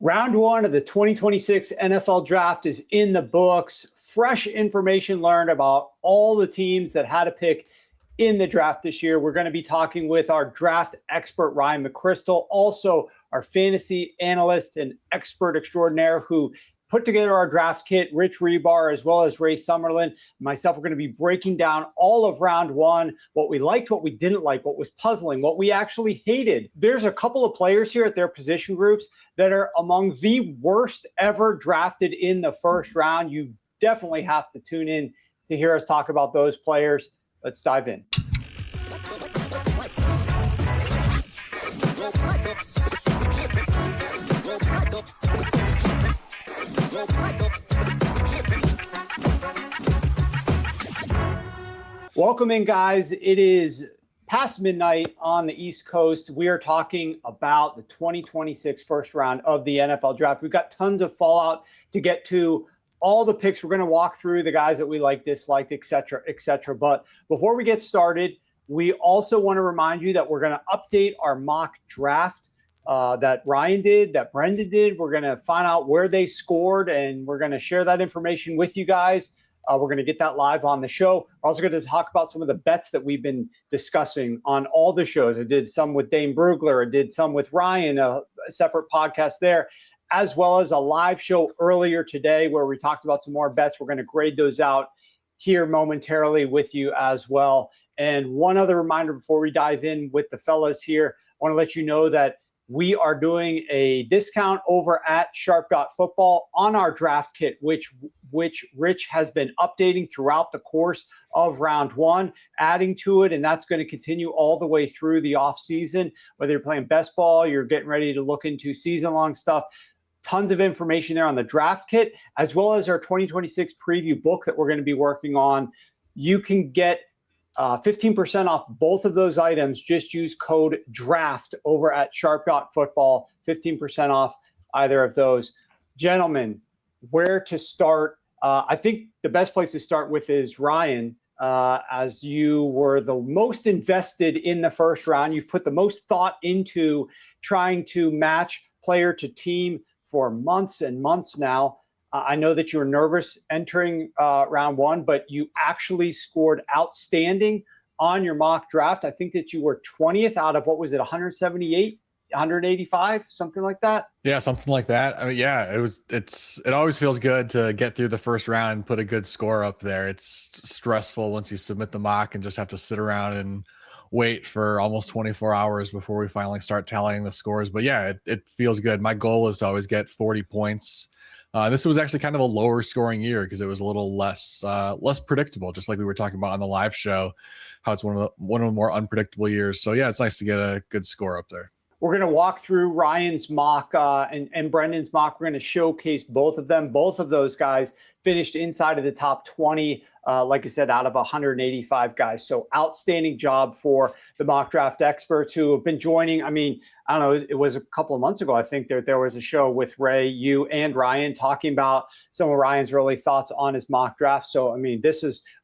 Round one of the 2026 NFL Draft is in the books. Fresh information learned about all the teams that had a pick in the draft this year. We're going to be talking with our draft expert, Ryan McCrystal, also our fantasy analyst and expert extraordinaire who put together our draft kit, Hribar, as well as Ray Summerlin. Myself, we're going to be breaking down all of round one, what we liked, what we didn't like, what was puzzling, what we actually hated. There's a couple of players here at their position groups that are among the worst ever drafted in the first round. You definitely have to tune in to hear us talk about those players. Let's dive in. Welcome in, guys. It is past midnight on the East Coast. We are talking about the 2026 first round of the NFL Draft. We've got tons of fallout to get to, all the picks. We're going to walk through the guys that we like, disliked, et cetera, et cetera. But before we get started, we also want to remind you that we're going to update our mock draft that Ryan did, that Brendan did. We're going to find out where they scored, and we're going to share that information with you guys. We're going to get that live on the show. We're also going to talk about some of the bets that we've been discussing on all the shows. I did some with Dane Brugler. I did some with Ryan, a separate podcast there, as well as a live show earlier today where we talked about some more bets. We're going to grade those out here momentarily with you as well. And one other reminder before we dive in with the fellas here, I want to let you know that we are doing a discount over at Sharp.Football on our draft kit, which Rich has been updating throughout the course of round one, adding to it, and that's going to continue all the way through the offseason. Whether you're playing best ball, you're getting ready to look into season-long stuff, tons of information there on the draft kit, as well as our 2026 preview book that we're going to be working on. You can get 15% off both of those items. Just use code DRAFT over at Sharp.Football, 15% off either of those. Gentlemen, where to start? I think the best place to start with is Ryan, as you were the most invested in the first round. You've put the most thought into trying to match player to team for months and months now. I know that you were nervous entering round one, but you actually scored outstanding on your mock draft. I think that you were 20th out of, what was it, 178, 185, something like that? Yeah, something like that. I mean, yeah, it always feels good to get through the first round and put a good score up there. It's stressful once you submit the mock and just have to sit around and wait for almost 24 hours before we finally start tallying the scores. But yeah, it feels good. My goal is to always get 40 points. This was actually kind of a lower scoring year because it was a little less predictable, just like we were talking about on the live show, how it's one of the more unpredictable years. So yeah, it's nice to get a good score up there. We're going to walk through Ryan's mock and Brendan's mock. We're going to showcase both of them. Both of those guys finished inside of the top 20, like I said, out of 185 guys. So outstanding job for the mock draft experts who have been joining. I mean, I don't know, it was a couple of months ago, I think there was a show with Ray, you, and Ryan talking about some of Ryan's early thoughts on his mock draft. So, I mean,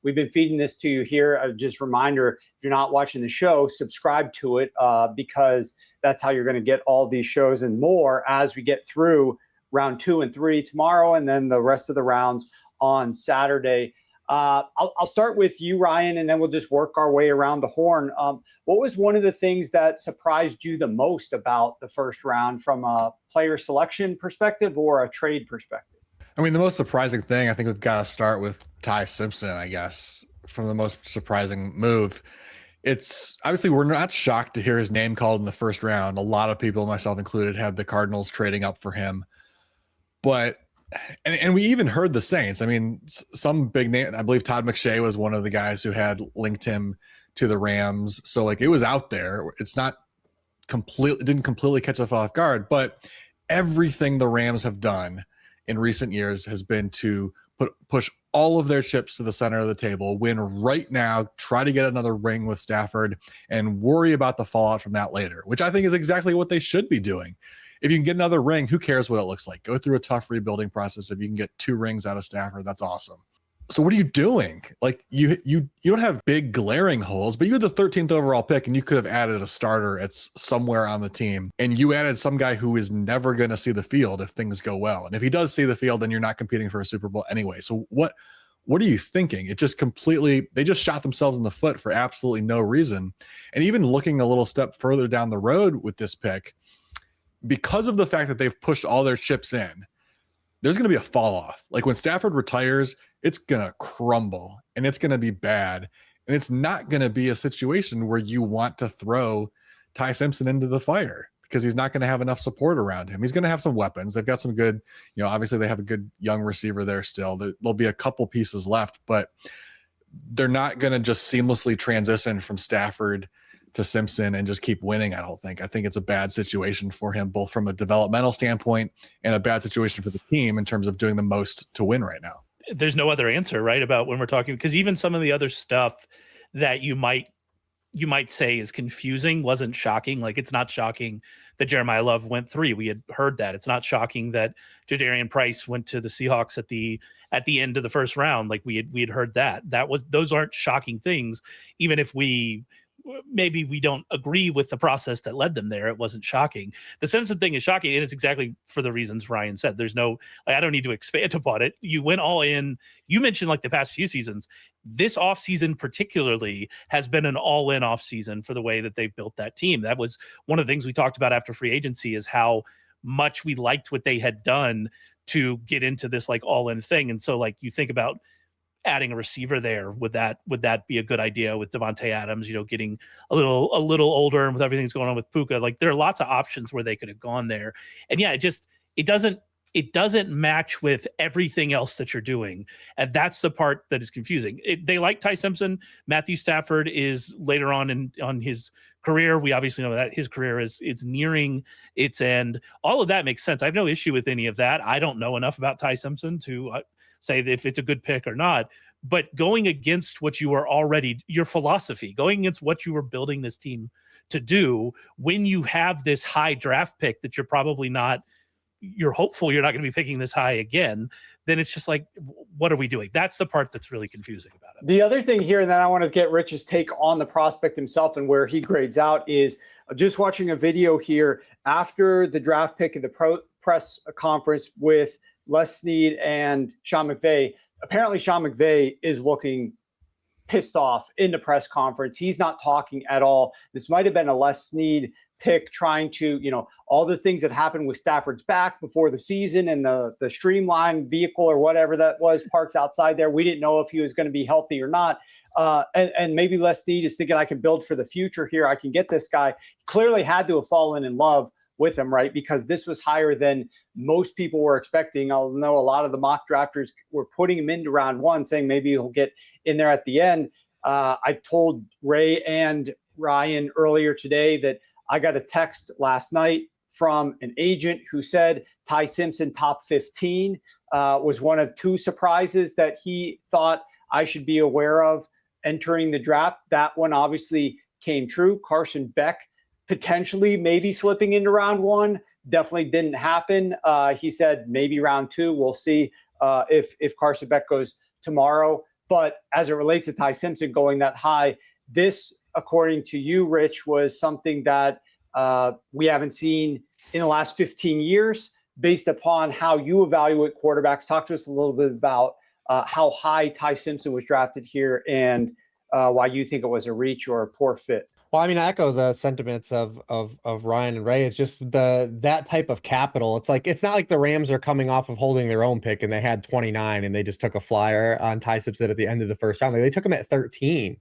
we've been feeding this to you here. Just a reminder, if you're not watching the show, subscribe to it because that's how you're going to get all these shows and more as we get through round 2 and 3 tomorrow, and then the rest of the rounds on Saturday. I'll start with you, Ryan, and then we'll just work our way around the horn. What was one of the things that surprised you the most about the first round from a player selection perspective or a trade perspective? I mean, the most surprising thing, I think we've got to start with Simpson, I guess, from the most surprising move. It's obviously we're not shocked to hear his name called in the first round. A lot of people, myself included, had the Cardinals trading up for him. But and we even heard the Saints. I mean, some big name, I believe Todd McShay was one of the guys who had linked him to the Rams. So like it was out there. It's not didn't completely catch us off guard, but everything the Rams have done in recent years has been to push all of their chips to the center of the table, win right now, try to get another ring with Stafford, and worry about the fallout from that later, which I think is exactly what they should be doing. If you can get another ring, who cares what it looks like? Go through a tough rebuilding process. If you can get 2 rings out of Stafford, that's awesome. So what are you doing? Like you don't have big glaring holes, but you had the 13th overall pick and you could have added a starter at somewhere on the team. And you added some guy who is never going to see the field if things go well. And if he does see the field, then you're not competing for a Super Bowl anyway. So what are you thinking? It just they just shot themselves in the foot for absolutely no reason. And even looking a little step further down the road with this pick, because of the fact that they've pushed all their chips in, there's going to be a fall off. Like when Stafford retires, it's going to crumble and it's going to be bad. And it's not going to be a situation where you want to throw Ty Simpson into the fire because he's not going to have enough support around him. He's going to have some weapons. They've got some good, obviously they have a good young receiver there still. There'll be a couple pieces left, but they're not going to just seamlessly transition from Stafford to Simpson and just keep winning. I don't think. I think it's a bad situation for him, both from a developmental standpoint and a bad situation for the team in terms of doing the most to win right now. There's no other answer, right? About when we're talking, because even some of the other stuff that you might say is confusing wasn't shocking. Like it's not shocking that Jeremiyah Love went 3. We had heard that. It's not shocking that Jadarian Price went to the Seahawks at the end of the first round. Like we had heard that. Those aren't shocking things, even if maybe we don't agree with the process that led them there. It wasn't shocking. The Simpson thing is shocking, and it's exactly for the reasons Ryan said. There's no, I don't need to expand upon it. You went all in. You mentioned like the past few seasons. This offseason particularly has been an all-in offseason for the way that they've built that team. That was one of the things we talked about after free agency, is how much we liked what they had done to get into this like all-in thing. And so like you think about adding a receiver there, would that be a good idea with Devontae Adams, getting a little older, and with everything that's going on with Puka? Like there are lots of options where they could have gone there. And yeah, it doesn't match with everything else that you're doing. And that's the part that is confusing. They like Ty Simpson. Matthew Stafford is later on on his career. We obviously know that his career is nearing its end. All of that makes sense. I have no issue with any of that. I don't know enough about Ty Simpson to say if it's a good pick or not, but going against what you are already, your philosophy, going against what you were building this team to do, when you have this high draft pick that you're hopeful you're not going to be picking this high again, then it's just like, what are we doing? That's the part that's really confusing about it. The other thing here, and then I want to get Rich's take on the prospect himself and where he grades out, is just watching a video here after the draft pick at the press conference with Les Snead and Sean McVay. Apparently Sean McVay is looking pissed off in the press conference. He's not talking at all. This might have been a Les Snead pick, trying to, all the things that happened with Stafford's back before the season and the streamlined vehicle or whatever that was parked outside there. We didn't know if he was going to be healthy or not. And maybe Les Snead is thinking, I can build for the future here. I can get this guy. Clearly had to have fallen in love with him, right? Because this was higher than most people were expecting. I know a lot of the mock drafters were putting him into round 1, saying maybe he'll get in there at the end. I told Ray and Ryan earlier today that I got a text last night from an agent who said Ty Simpson top 15 was one of 2 surprises that he thought I should be aware of entering the draft. That one obviously came true. Carson Beck potentially maybe slipping into round 1. Definitely didn't happen. He said maybe round 2. We'll see if Carson Beck goes tomorrow. But as it relates to Ty Simpson going that high, this, according to you, Rich, was something that we haven't seen in the last 15 years based upon how you evaluate quarterbacks. Talk to us a little bit about how high Ty Simpson was drafted here and why you think it was a reach or a poor fit. Well, I mean, I echo the sentiments of Ryan and Ray. It's just that type of capital. It's like, it's not like the Rams are coming off of holding their own pick and they had 29 and they just took a flyer on Ty Simpson at the end of the first round. Like, they took him at 13.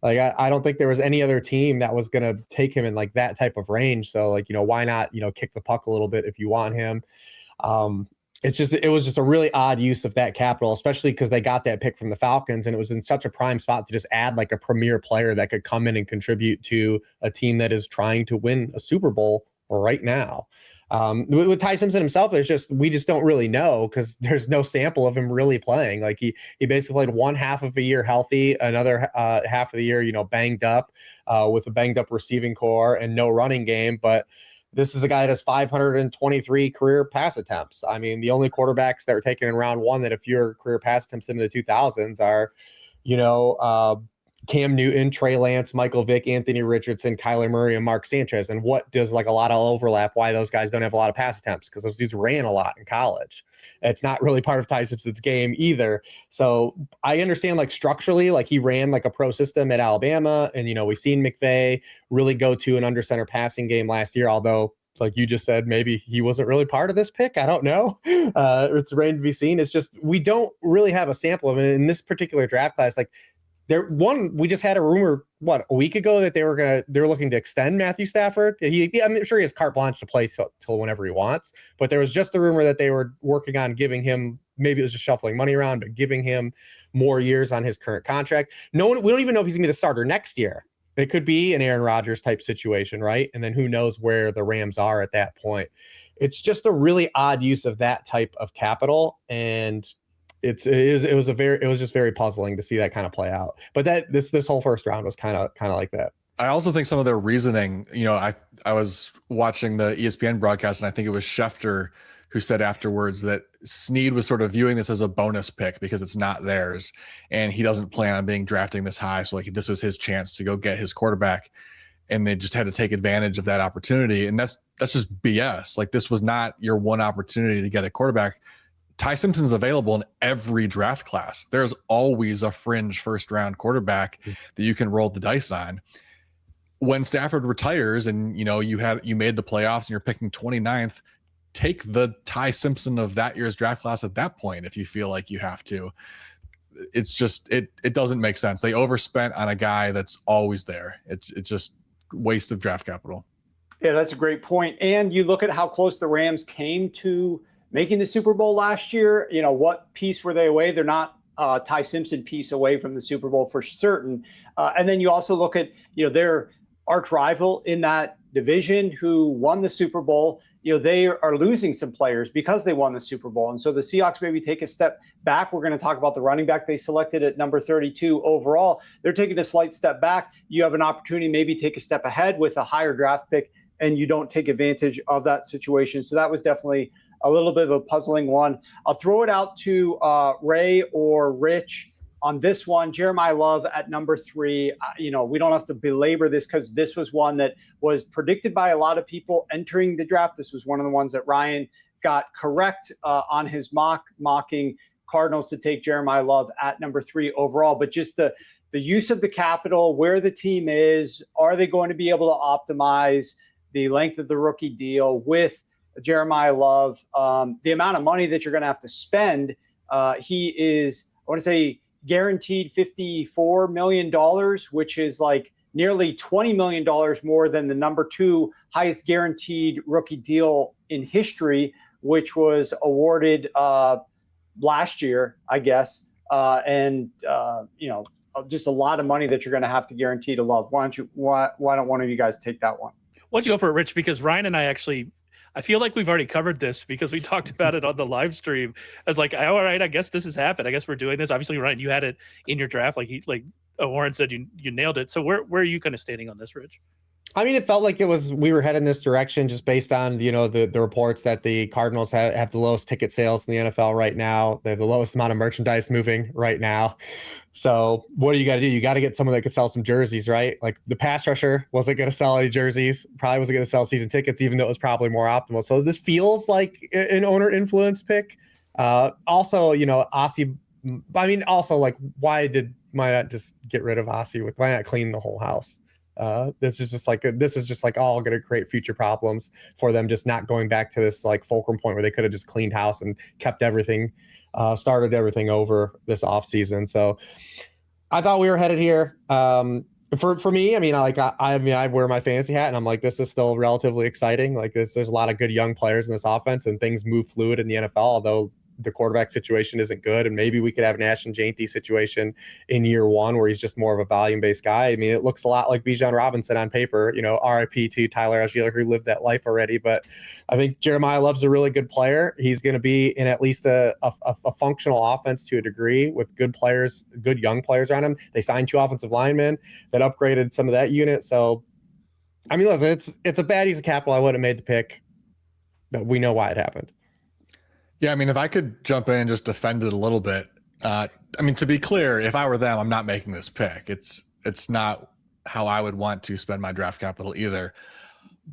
Like, I don't think there was any other team that was going to take him in like that type of range. So like, why not, kick the puck a little bit if you want him. It was just a really odd use of that capital, especially because they got that pick from the Falcons and it was in such a prime spot to just add like a premier player that could come in and contribute to a team that is trying to win a Super Bowl right now. With Ty Simpson himself, we just don't really know because there's no sample of him really playing. Like he basically played one half of a year healthy, another half of the year, banged up with a banged up receiving core and no running game. But This is a guy that has 523 career pass attempts. I mean, the only quarterbacks that were taken in round one that have fewer career pass attempts in the 2000s are, Cam Newton, Trey Lance, Michael Vick, Anthony Richardson, Kyler Murray, and Mark Sanchez. And what does like a lot of overlap why those guys don't have a lot of pass attempts? Because those dudes ran a lot in college. It's not really part of Ty Simpson's game either. So I understand like structurally, like he ran like a pro system at Alabama. And, we've seen McVay really go to an under center passing game last year, although like you just said, maybe he wasn't really part of this pick. I don't know. It's remained to be seen. It's just, we don't really have a sample of it in this particular draft class. Like, we just had a rumor a week ago that they were looking to extend Matthew Stafford. I'm sure he has carte blanche to play till whenever he wants, but there was just a rumor that they were working on giving him, maybe it was just shuffling money around, but giving him more years on his current contract. We don't even know if he's gonna be the starter next year. It could be an Aaron Rodgers type situation, right? And then who knows where the Rams are at that point. It's just a really odd use of that type of capital, and it was just very puzzling to see that kind of play out. But this whole first round was kind of like that. I also think some of their reasoning, I was watching the ESPN broadcast, and I think it was Schefter who said afterwards that Snead was sort of viewing this as a bonus pick because it's not theirs, and he doesn't plan on being drafting this high. So like this was his chance to go get his quarterback, and they just had to take advantage of that opportunity. And that's just BS. Like this was not your one opportunity to get a quarterback. Ty Simpson's available in every draft class. There's always a fringe first round quarterback that you can roll the dice on. When Stafford retires and you made the playoffs and you're picking 29th, take the Ty Simpson of that year's draft class at that point if you feel like you have to. It's just it doesn't make sense. They overspent on a guy that's always there. It's just waste of draft capital. Yeah, that's a great point. And you look at how close the Rams came to making the Super Bowl last year. What piece were they away? They're not Ty Simpson piece away from the Super Bowl for certain. And then you also look at, their arch rival in that division who won the Super Bowl. They are losing some players because they won the Super Bowl. And so the Seahawks maybe take a step back. We're going to talk about the running back they selected at number 32 overall. They're taking a slight step back. You have an opportunity maybe take a step ahead with a higher draft pick, and you don't take advantage of that situation. So that was definitely a little bit of a puzzling one. I'll throw it out to Ray or Rich on this one. Jeremiyah Love at number 3. We don't have to belabor this because this was one that was predicted by a lot of people entering the draft. This was one of the ones that Ryan got correct on his mocking Cardinals to take Jeremiyah Love at number 3 overall. But just the use of the capital, where the team is, are they going to be able to optimize the length of the rookie deal with Jeremiyah Love, the amount of money that you're going to have to spend? He is, I want to say, guaranteed $54 million, which is like nearly $20 million more than the number 2 highest guaranteed rookie deal in history, which was awarded last year, I guess. Just a lot of money that you're going to have to guarantee to Love. Why don't one of you guys take that one? Why don't you go for it, Rich? Because Ryan and I feel like we've already covered this because we talked about it on the live stream. I was like, all right, I guess this has happened. I guess we're doing this. Obviously, Ryan, you had it in your draft. Like Warren said, you nailed it. So where are you kind of standing on this, Rich? I mean, it felt like we were heading this direction just based on, the reports that the Cardinals have the lowest ticket sales in the NFL right now. They have the lowest amount of merchandise moving right now. So what do you got to do? You got to get someone that could sell some jerseys, right? Like the pass rusher wasn't going to sell any jerseys, probably wasn't going to sell season tickets, even though it was probably more optimal. So this feels like an owner influence pick. Also, Ossie, like why not just get rid of Ossie? Why not clean the whole house? This is just like all going to create future problems for them, just not going back to this like fulcrum point where they could have just cleaned house and kept everything, started everything over this offseason. So I thought we were headed here. For me, I wear my fantasy hat and I'm like, this is still relatively exciting. Like there's a lot of good young players in this offense and things move fluid in the NFL, although the quarterback situation isn't good. And maybe we could have an Ashton Jainty situation in year 1 where he's just more of a volume-based guy. I mean, it looks a lot like Bijan Robinson on paper, RIP to Tyler Algier, who lived that life already. But I think Jeremiyah Love's a really good player. He's going to be in at least a functional offense to a degree with good players, good young players around him. They signed 2 offensive linemen that upgraded some of that unit. So I mean, listen, it's a bad use of capital. I would have made the pick, but we know why it happened. Yeah, I mean, if I could jump in and just defend it a little bit, I mean, to be clear, if I were them, I'm not making this pick. It's not how I would want to spend my draft capital either.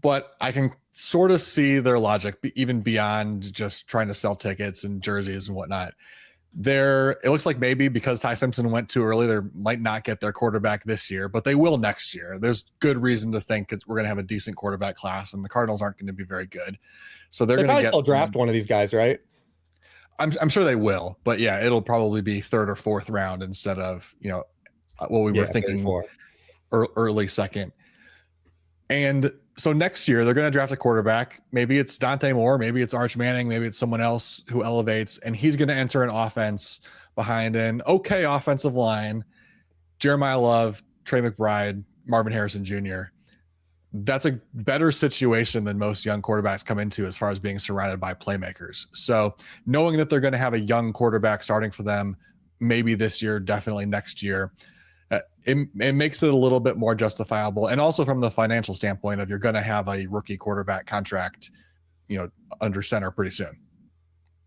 But I can sort of see their logic, even beyond just trying to sell tickets and jerseys and whatnot. It looks like maybe because Ty Simpson went too early, they might not get their quarterback this year, but they will next year. There's good reason to think we're going to have a decent quarterback class, and the Cardinals aren't going to be very good. So they're going to still draft one of these guys, right? I'm sure they will, but yeah, it'll probably be third or fourth round instead of, what we were thinking early second. And so next year they're going to draft a quarterback. Maybe it's Dante Moore, maybe it's Arch Manning, maybe it's someone else who elevates, and he's going to enter an offense behind an okay offensive line. Jeremiyah Love, Trey McBride, Marvin Harrison Jr. That's a better situation than most young quarterbacks come into as far as being surrounded by playmakers. So knowing that they're going to have a young quarterback starting for them, maybe this year, definitely next year, it makes it a little bit more justifiable. And also from the financial standpoint of you're going to have a rookie quarterback contract, under center pretty soon.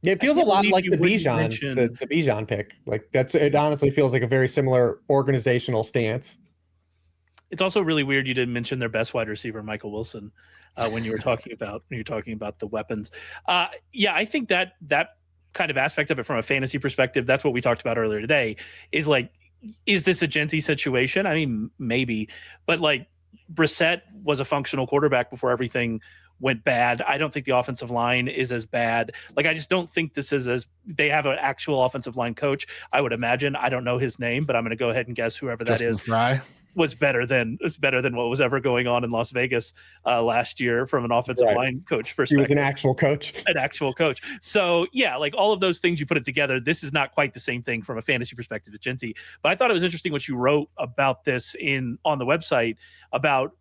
Yeah, it feels a lot like the Bijan, the Bijan pick. Like it honestly feels like a very similar organizational stance. It's also really weird you didn't mention their best wide receiver, Michael Wilson, when you were talking about the weapons. Yeah, I think that kind of aspect of it from a fantasy perspective, that's what we talked about earlier today, is like, is this a Genty situation? I mean, maybe, but like Brissett was a functional quarterback before everything went bad. I don't think the offensive line is as bad. Like, I just don't think this is they have an actual offensive line coach. I would imagine, I don't know his name, but I'm going to go ahead and guess whoever that is. Was better than what was ever going on in Las Vegas last year from an offensive line coach perspective. He was an actual coach. So yeah, like all of those things, you put it together. This is not quite the same thing from a fantasy perspective as Genty. But I thought it was interesting what you wrote about this on the website about,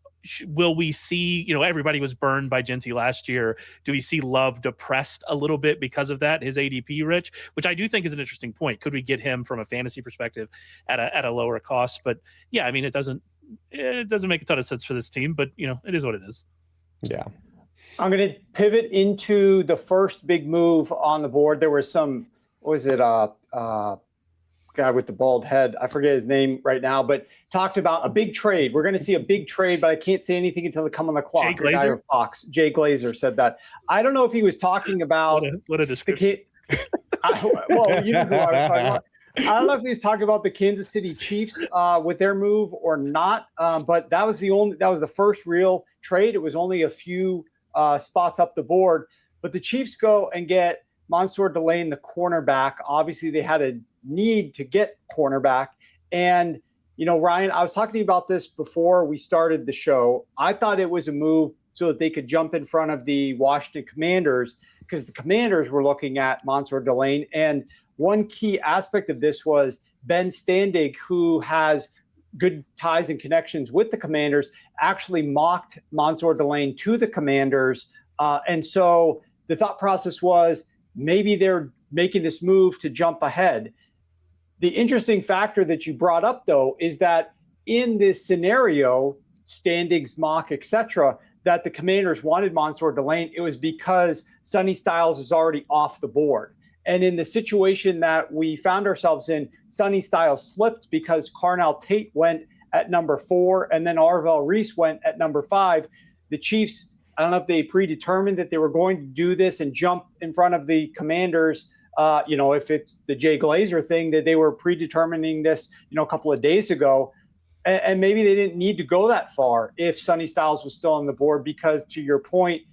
will we see, everybody was burned by Genty last year. Do we see Love depressed a little bit because of that, his ADP rich, which I do think is an interesting point. Could we get him from a fantasy perspective at a lower cost? But yeah, I mean, it doesn't make a ton of sense for this team, but it is what it is. Yeah. I'm going to pivot into the first big move on the board. There was guy with the bald head, I forget his name right now, but talked about a big trade. We're going to see a big trade, but I can't say anything until they come on the clock. Jay Glazer? Fox. Jay Glazer said that. I don't know if he was talking about what a description. Well, you know who I was talking about. I don't know if he was talking about the Kansas City Chiefs with their move or not, but that was the first real trade. It was only a few spots up the board, but the Chiefs go and get Monsoor, Delane, the cornerback. Obviously, they had a need to get cornerback. And, Ryan, I was talking to you about this before we started the show. I thought it was a move so that they could jump in front of the Washington Commanders, because the Commanders were looking at Monsoor, Delane. And one key aspect of this was Ben Standig, who has good ties and connections with the Commanders, actually mocked Monsoor, Delane to the Commanders. And so the thought process was maybe they're making this move to jump ahead. The interesting factor that you brought up, though, is that in this scenario, Standig's mock, etc., that the Commanders wanted Monsoor, Delane, it was because Sonny Styles is already off the board. And in the situation that we found ourselves in, Sonny Styles slipped because Carnell Tate went at number 4, and then Arvell Reese went at number 5. The Chiefs, I don't know if they predetermined that they were going to do this and jump in front of the Commanders. If it's the Jay Glazer thing that they were predetermining this, a couple of days ago, and maybe they didn't need to go that far if Sonny Styles was still on the board, because to your point,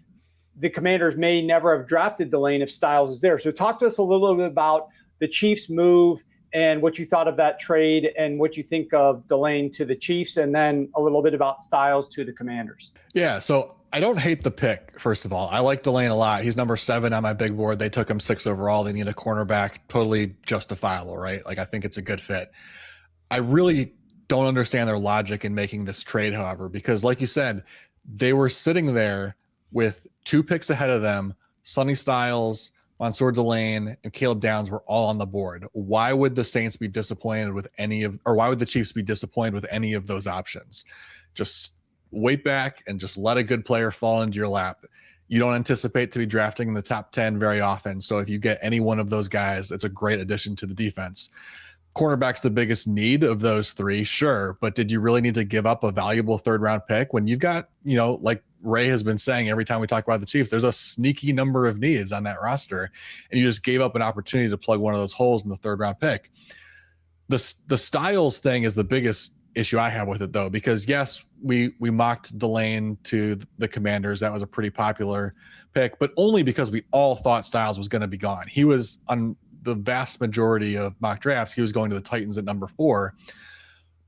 the Commanders may never have drafted Delane if Styles is there. So talk to us a little bit about the Chiefs move and what you thought of that trade and what you think of Delane to the Chiefs, and then a little bit about Styles to the Commanders. Yeah, so I don't hate the pick, first of all. I like Delane a lot. He's number 7 on my big board. They took him 6 overall. They need a cornerback. Totally justifiable, right? Like, I think it's a good fit. I really don't understand their logic in making this trade, however, because like you said, they were sitting there with 2 picks ahead of them. Sonny Styles, Monsoor, Delane, and Caleb Downs were all on the board. Why would the Saints be disappointed with why would the Chiefs be disappointed with any of those options? Just wait back and just let a good player fall into your lap. You don't anticipate to be drafting in the top 10 very often. So if you get any one of those guys, it's a great addition to the defense. Cornerback's the biggest need of those three, sure. But did you really need to give up a valuable third round pick when you've got, like Ray has been saying every time we talk about the Chiefs, there's a sneaky number of needs on that roster, and you just gave up an opportunity to plug one of those holes in the third round pick. The Styles thing is the biggest issue I have with it, though, because yes, we mocked Delane to the Commanders. That was a pretty popular pick, but only because we all thought Styles was going to be gone. He was on the vast majority of mock drafts. He was going to the Titans at number 4,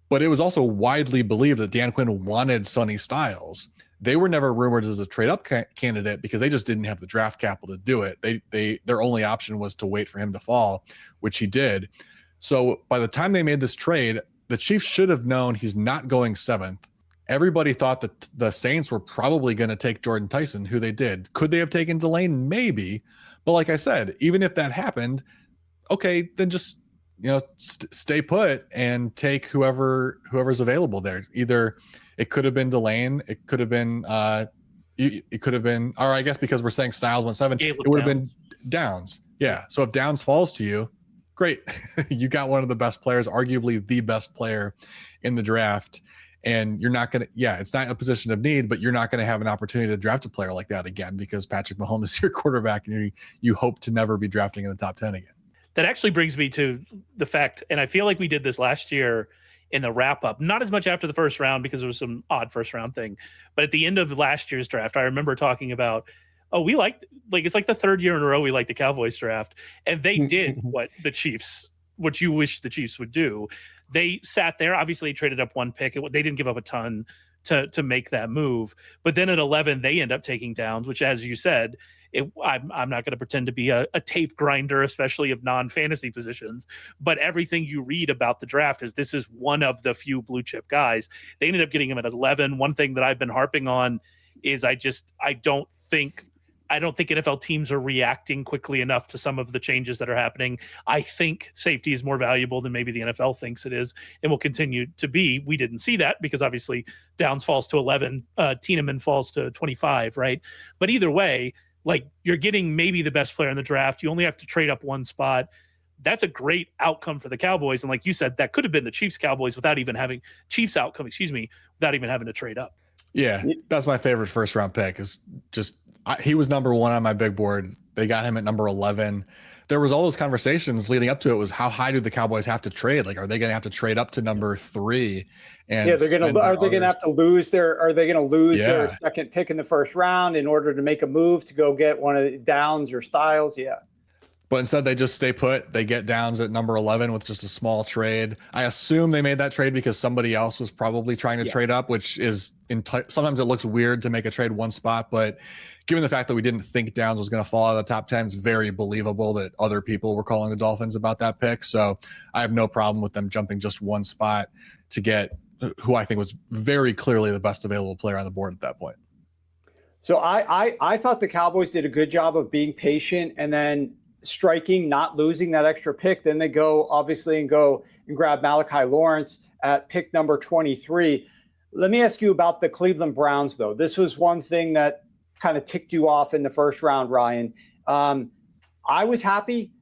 but it was also widely believed that Dan Quinn wanted Sonny Styles. They were never rumored as a trade-up candidate because they just didn't have the draft capital to do it. Their only option was to wait for him to fall, which he did. So by the time they made this trade, the Chiefs should have known he's not going 7th. Everybody thought that the Saints were probably going to take Jordyn Tyson, who they did. Could they have taken Delane? Maybe. But like I said, even if that happened, okay, then just stay put and take whoever's available there. Either it could have been Delane, it could have been or I guess because we're saying Styles went 7, it would have been Downs. Yeah. So if Downs falls to you, great. You got one of the best players, arguably the best player in the draft. And you're not going to, it's not a position of need, but you're not going to have an opportunity to draft a player like that again because Patrick Mahomes is your quarterback and you hope to never be drafting in the top 10 again. That actually brings me to the fact, and I feel like we did this last year in the wrap up, not as much after the first round because there was some odd first round thing, but at the end of last year's draft, I remember talking about, we like it's like the third year in a row we like the Cowboys draft, and they did what you wish the Chiefs would do. They sat there, obviously traded up one pick. They didn't give up a ton to make that move. But then at 11, they end up taking Downs, which, as you said, I'm not going to pretend to be a tape grinder, especially of non-fantasy positions. But everything you read about the draft is this is one of the few blue chip guys. They ended up getting him at 11. One thing that I've been harping on is I don't think NFL teams are reacting quickly enough to some of the changes that are happening. I think safety is more valuable than maybe the NFL thinks it is and will continue to be. We didn't see that because obviously Downs falls to 11, Thieneman falls to 25, right? But either way, you're getting maybe the best player in the draft. You only have to trade up one spot. That's a great outcome for the Cowboys. And like you said, that could have been the Chiefs without even having to trade up. Yeah, that's my favorite first round pick is just he was number 1 on my big board. They got him at number 11. There was all those conversations leading up to it was how high do the Cowboys have to trade? Are they going to have to trade up to number 3? And are they going to have to lose their second pick in the first round in order to make a move to go get one of the Downs or Styles? Yeah. But instead, they just stay put. They get Downs at number 11 with just a small trade. I assume they made that trade because somebody else was probably trying to trade up, which is sometimes it looks weird to make a trade one spot. But given the fact that we didn't think Downs was going to fall out of the top 10, it's very believable that other people were calling the Dolphins about that pick. So I have no problem with them jumping just one spot to get who I think was very clearly the best available player on the board at that point. So I thought the Cowboys did a good job of being patient and then striking, not losing that extra pick. Then they go and grab Malachi Lawrence at pick number 23. Let me ask you about the Cleveland Browns, though. This was one thing that kind of ticked you off in the first round, Ryan. I was happy.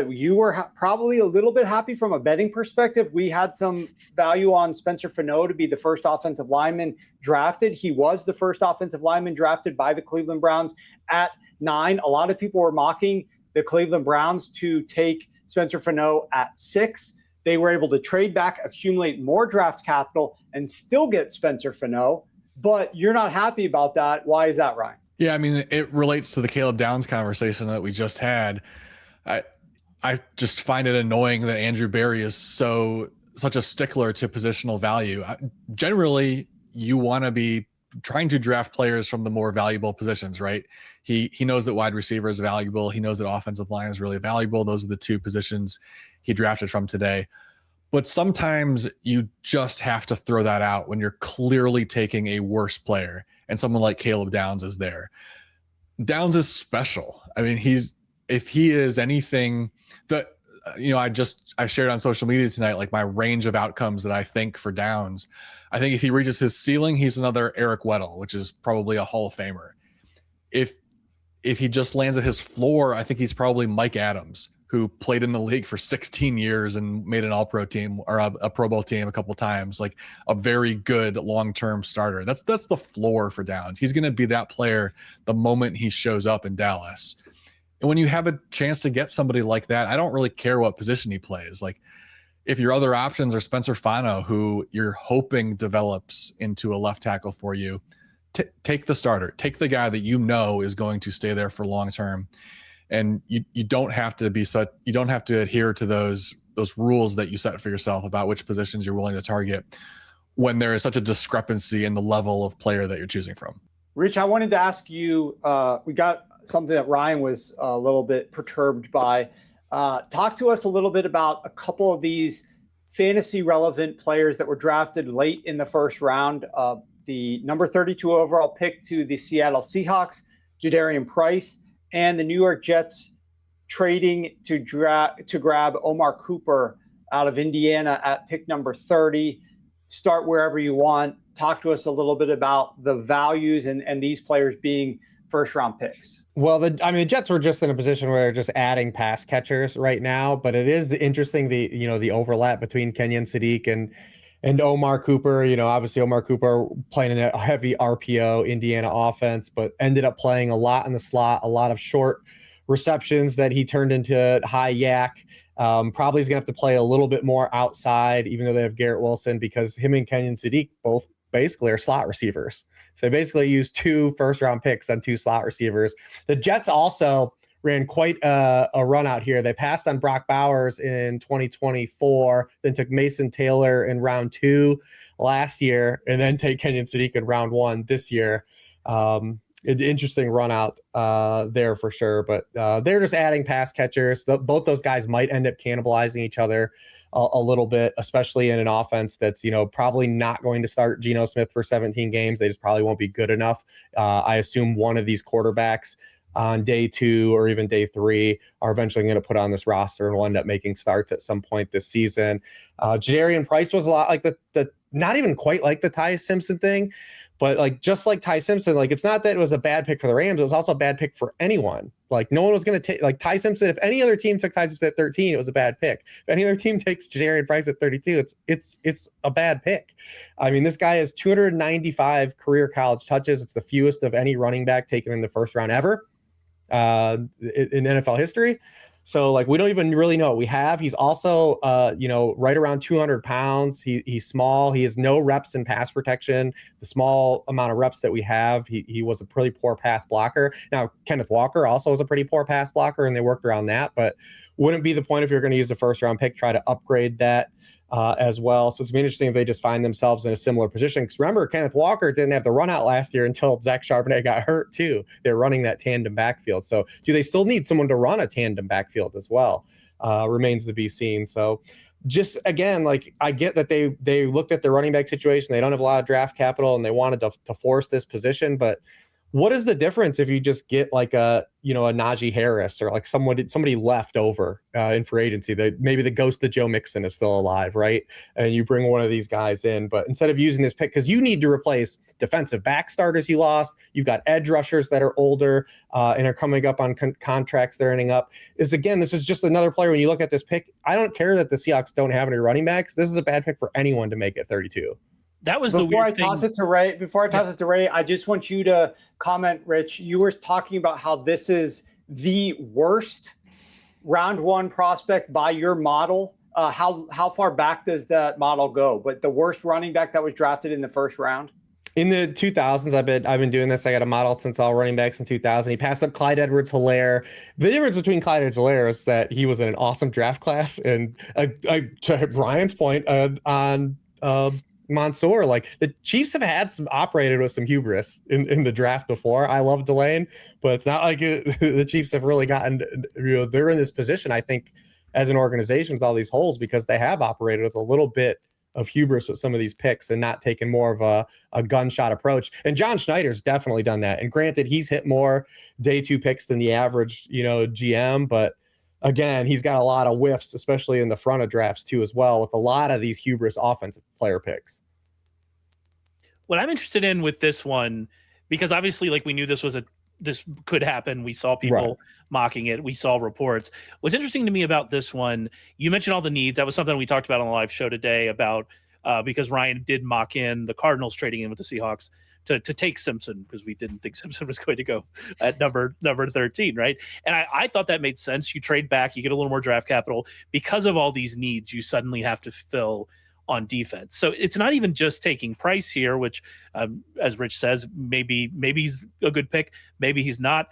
You were probably a little bit happy from a betting perspective. We had some value on Spencer Fano to be the first offensive lineman drafted. He was the first offensive lineman drafted by the Cleveland Browns at 9. A lot of people were mocking the Cleveland Browns to take Spencer Fano at 6. They were able to trade back, accumulate more draft capital, and still get Spencer Fano. But you're not happy about that. Why is that, Ryan? Yeah, I mean, it relates to the Caleb Downs conversation that we just had. I just find it annoying that Andrew Berry is such a stickler to positional value. Generally, you want to be trying to draft players from the more valuable positions, right? He knows that wide receiver is valuable. He knows that offensive line is really valuable. Those are the 2 positions he drafted from today. But sometimes you just have to throw that out when you're clearly taking a worse player and someone like Caleb Downs is there. Downs is special. I mean, if he is anything, I shared on social media tonight, like my range of outcomes that I think for Downs. I think if he reaches his ceiling, he's another Eric Weddle, which is probably a Hall of Famer. If he just lands at his floor, I think he's probably Mike Adams, who played in the league for 16 years and made an all-pro team or a Pro Bowl team a couple of times, like a very good long-term starter. That's the floor for Downs. He's going to be that player the moment he shows up in Dallas. And when you have a chance to get somebody like that, I don't really care what position he plays. Like if your other options are Spencer Fano, who you're hoping develops into a left tackle for you, take the starter, take the guy that you know is going to stay there for long-term. And you don't have to adhere to those rules that you set for yourself about which positions you're willing to target when there is such a discrepancy in the level of player that you're choosing from. Rich, I wanted to ask you, we got something that Ryan was a little bit perturbed by. Talk to us a little bit about a couple of these fantasy relevant players that were drafted late in the first round. The number 32 overall pick to the Seattle Seahawks, Jadarian Price, and the New York Jets trading to grab Omar Cooper out of Indiana at pick number 30. Start wherever you want. Talk to us a little bit about the values and these players being first-round picks. Well, the Jets were just in a position where they're just adding pass catchers right now, but it is interesting the overlap between Kenyon Sadiq and Omar Cooper. Obviously Omar Cooper playing in a heavy RPO Indiana offense, but ended up playing a lot in the slot, a lot of short receptions that he turned into high yak. Probably is going to have to play a little bit more outside, even though they have Garrett Wilson, because him and Kenyon Sadiq both basically are slot receivers. So they basically used 2 first-round picks on 2 slot receivers. The Jets also ran quite a run out here. They passed on Brock Bowers in 2024, then took Mason Taylor in round 2 last year, and then take Kenyon Sadiq in round 1 this year. An interesting run out there for sure, but they're just adding pass catchers. Both those guys might end up cannibalizing each other a little bit, especially in an offense that's probably not going to start Geno Smith for 17 games. They just probably won't be good enough. I assume one of these quarterbacks on day 2 or even day 3 are eventually going to put on this roster and will end up making starts at some point this season. Jadarian Price was a lot like the not even quite like the Ty Simpson thing, but just like Ty Simpson, it's not that it was a bad pick for the Rams. It was also a bad pick for anyone. No one was going to take Ty Simpson. If any other team took Ty Simpson at 13, it was a bad pick. If any other team takes Jadarian Price at 32, it's a bad pick. I mean, this guy has 295 career college touches. It's the fewest of any running back taken in the first round ever in NFL history. So we don't even really know what we have. He's also, right around 200 pounds. He's small. He has no reps in pass protection. The small amount of reps that we have, he was a pretty poor pass blocker. Now, Kenneth Walker also was a pretty poor pass blocker, and they worked around that. But wouldn't be the point if you're going to use the first round pick, try to upgrade that as well. So it's be interesting if they just find themselves in a similar position. Because remember, Kenneth Walker didn't have the run out last year until Zach Charbonnet got hurt too. They're running that tandem backfield. So do they still need someone to run a tandem backfield as well? Remains to be seen. So just again, I get that they looked at the running back situation. They don't have a lot of draft capital and they wanted to force this position, but what is the difference if you just get a Najee Harris or somebody left over in free agency? That maybe the ghost of Joe Mixon is still alive, right? And you bring one of these guys in, but instead of using this pick, because you need to replace defensive back starters you lost, you've got edge rushers that are older and are coming up on contracts they're ending up. This is just another player. When you look at this pick, I don't care that the Seahawks don't have any running backs. This is a bad pick for anyone to make at 32. That was before I toss it to Ray, I just want you to comment, Rich. You were talking about how this is the worst round 1 prospect by your model. How far back does that model go? But the worst running back that was drafted in the first round? In the 2000s, I've been doing this. I got a model since all running backs in 2000. He passed up Clyde Edwards-Helaire. The difference between Clyde Edwards-Helaire is that he was in an awesome draft class. And to Brian's point on Monsoor, the Chiefs have operated with some hubris in the draft before. I love Delane, but it's not like the Chiefs have really gotten, they're in this position, I think, as an organization with all these holes because they have operated with a little bit of hubris with some of these picks and not taken more of a gunshot approach. And John Schneider's definitely done that. And granted, he's hit more day 2 picks than the average, GM, but again, he's got a lot of whiffs, especially in the front of drafts too, as well, with a lot of these hubris offensive player picks. What I'm interested in with this one, because obviously, like, we knew this could happen. We saw people mocking it. We saw reports. What's interesting to me about this one, you mentioned all the needs. That was something we talked about on the live show today about because Ryan did mock in the Cardinals trading in with the Seahawks to take Simpson, because we didn't think Simpson was going to go at number 13, right? And I thought that made sense. You trade back, you get a little more draft capital. Because of all these needs, you suddenly have to fill on defense. So it's not even just taking Price here, which, as Rich says, maybe he's a good pick, maybe he's not.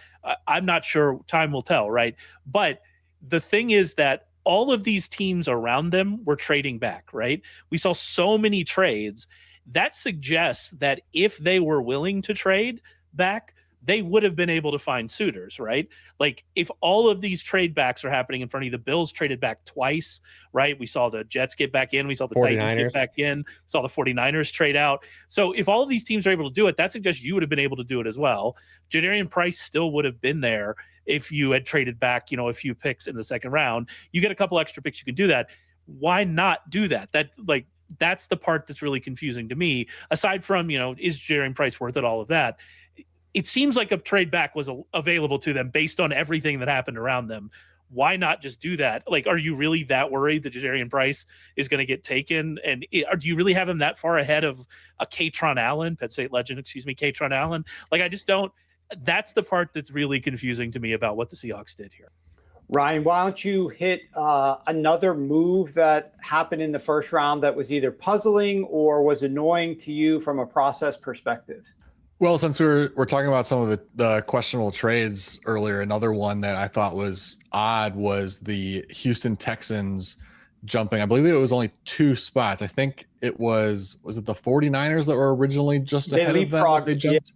I'm not sure. Time will tell, right? But the thing is that all of these teams around them were trading back, right? We saw so many trades. That suggests that if they were willing to trade back, they would have been able to find suitors, right? Like, if all of these trade backs are happening in front of you, the Bills traded back twice, right? We saw the Jets get back in. We saw the 49ers. Titans get back in. We saw the 49ers trade out. So if all of these teams are able to do it, that suggests you would have been able to do it as well. Jadarian Price still would have been there if you had traded back, a few picks in the second round. You get a couple extra picks, you can do that. Why not do that? That's the part that's really confusing to me. Aside from, is Jadarian Price worth it, all of that? It seems like a trade back was available to them based on everything that happened around them. Why not just do that? Like, are you really that worried that Jadarian Price is going to get taken? And do you really have him that far ahead of a Kaytron Allen, Penn State legend, Kaytron Allen? Like, I just don't. That's the part that's really confusing to me about what the Seahawks did here. Ryan, why don't you hit another move that happened in the first round that was either puzzling or was annoying to you from a process perspective? Well, since we're talking about some of the questionable trades earlier, another one that I thought was odd was the Houston Texans jumping. I believe it was only 2 spots. I think it was it the 49ers that were originally just ahead of them? They jumped.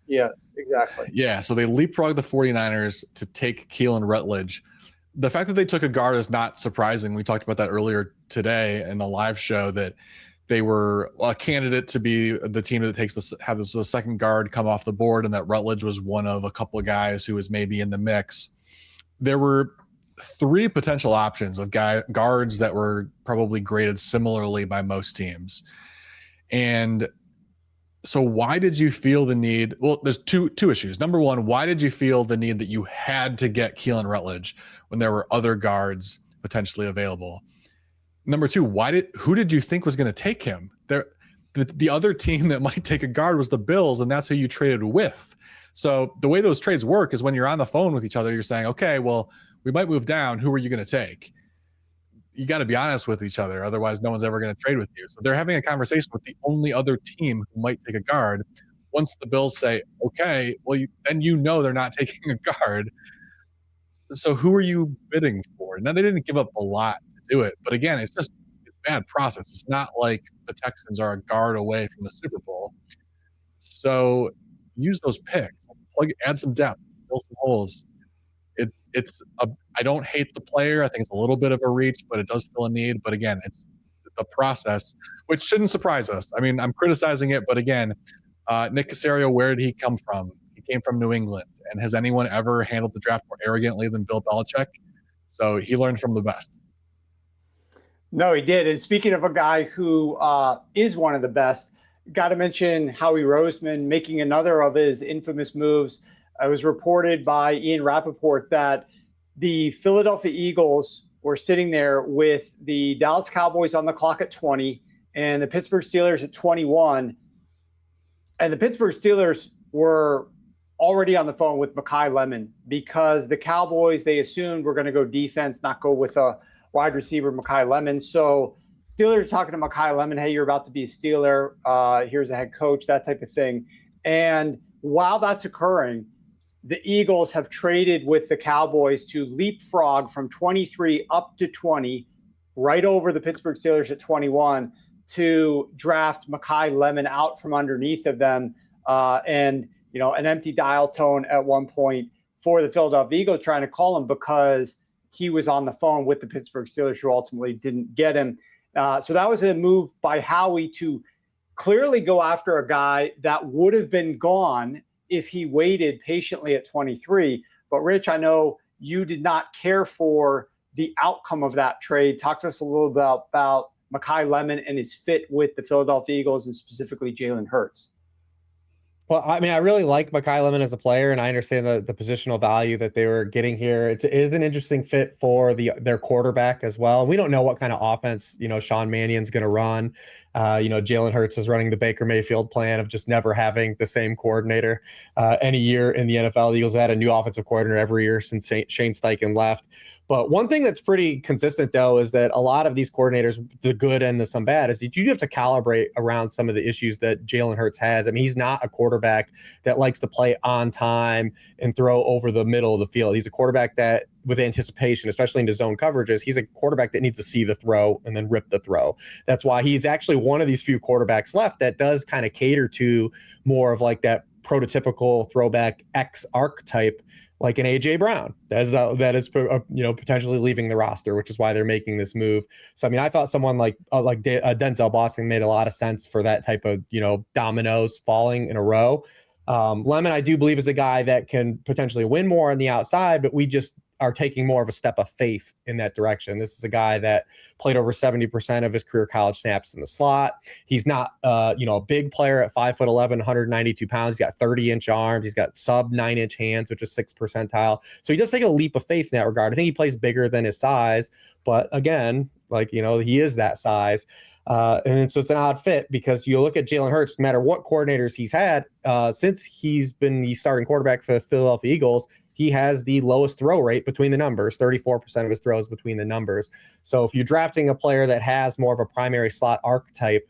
Yes, exactly. Yeah, so they leapfrogged the 49ers to take Keelan Rutledge. The fact that they took a guard is not surprising. We talked about that earlier today in the live show, that they were a candidate to be the team that have the second guard come off the board, and that Rutledge was one of a couple of guys who was maybe in the mix. There were 3 potential options of guards that were probably graded similarly by most teams. And so why did you feel the need? Well, there's two issues. Number one, why did you feel the need that you had to get Keelan Rutledge when there were other guards potentially available? Number two, who did you think was going to take him? The other team that might take a guard was the Bills, and that's who you traded with. So the way those trades work is when you're on the phone with each other, you're saying, okay, well, we might move down. Who are you going to take? You got to be honest with each other. Otherwise, no one's ever going to trade with you. So they're having a conversation with the only other team who might take a guard. Once the Bills say, okay, well, then they're not taking a guard. So who are you bidding for? Now, they didn't give up a lot to do it. But again, it's bad process. It's not like the Texans are a guard away from the Super Bowl. So use those picks. Add some depth. Fill some holes. I don't hate the player. I think it's a little bit of a reach, but it does fill a need. But again, it's the process, which shouldn't surprise us. I mean, I'm criticizing it, but again, Nick Caserio, where did he come from? He came from New England. And has anyone ever handled the draft more arrogantly than Bill Belichick? So he learned from the best. No, he did. And speaking of a guy who is one of the best, got to mention Howie Roseman making another of his infamous moves. It was reported by Ian Rappaport that the Philadelphia Eagles were sitting there with the Dallas Cowboys on the clock at 20 and the Pittsburgh Steelers at 21. And the Pittsburgh Steelers were already on the phone with Mekhi Lemon because the Cowboys, they assumed were going to go defense, not go with a wide receiver, Mekhi Lemon. So Steelers are talking to Mekhi Lemon, hey, you're about to be a Steeler. Here's a head coach, that type of thing. And while that's occurring, the Eagles have traded with the Cowboys to leapfrog from 23 up to 20, right over the Pittsburgh Steelers at 21, to draft Mekhi Lemon out from underneath of them. And, an empty dial tone at one point for the Philadelphia Eagles trying to call him because he was on the phone with the Pittsburgh Steelers, who ultimately didn't get him. So that was a move by Howie to clearly go after a guy that would have been gone if he waited patiently at 23. But Rich, I know you did not care for the outcome of that trade. Talk to us a little bit about Makai Lemon and his fit with the Philadelphia Eagles and specifically Jalen Hurts. Well, I mean, I really like Makai Lemon as a player, and I understand the positional value that they were getting here. It is an interesting fit for their quarterback as well. We don't know what kind of offense, Sean Mannion's going to run. Jalen Hurts is running the Baker Mayfield plan of just never having the same coordinator any year in the NFL. The Eagles had a new offensive coordinator every year since Shane Steichen left. But one thing that's pretty consistent, though, is that a lot of these coordinators, the good and the some bad, is that you have to calibrate around some of the issues that Jalen Hurts has. I mean, he's not a quarterback that likes to play on time and throw over the middle of the field. He's a quarterback that, with anticipation, especially into zone coverages, he's a quarterback that needs to see the throw and then rip the throw. That's why he's actually one of these few quarterbacks left that does kind of cater to more of like that prototypical throwback X archetype, like an AJ Brown that is potentially leaving the roster, which is why they're making this move. So I mean, I thought someone like Denzel Boston made a lot of sense for that type of dominoes falling in a row. Lemon, I do believe, is a guy that can potentially win more on the outside, but we just are taking more of a step of faith in that direction. This is a guy that played over 70% of his career college snaps in the slot. He's not, a big player at 5'11", 192 pounds. He's got 30-inch arms. He's got sub 9-inch hands, which is 6th percentile. So he does take a leap of faith in that regard. I think he plays bigger than his size, but again, he is that size. And so it's an odd fit because you look at Jalen Hurts, no matter what coordinators he's had, since he's been the starting quarterback for the Philadelphia Eagles, he has the lowest throw rate between the numbers, 34% of his throws between the numbers. So if you're drafting a player that has more of a primary slot archetype,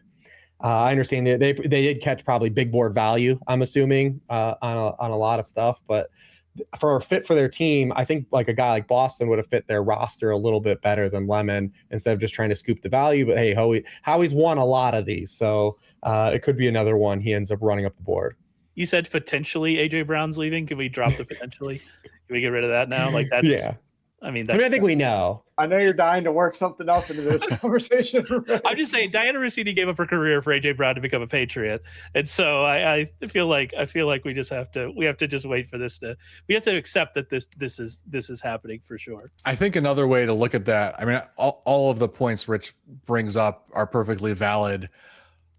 I understand that they did catch probably big board value, I'm assuming, on a lot of stuff. But for a fit for their team, I think like a guy like Boston would have fit their roster a little bit better than Lemon instead of just trying to scoop the value. But hey, Howie's won a lot of these, so it could be another one he ends up running up the board. You said potentially AJ Brown's leaving. Can we drop the potentially? Can we get rid of that now? Like that's yeah. I mean, I think we know. I know you're dying to work something else into this conversation. I'm just saying, Diana Rossini gave up her career for AJ Brown to become a Patriot, and so I feel like we just have to just wait for this to. We have to accept that this is happening for sure. I think another way to look at that. I mean, all of the points Rich brings up are perfectly valid,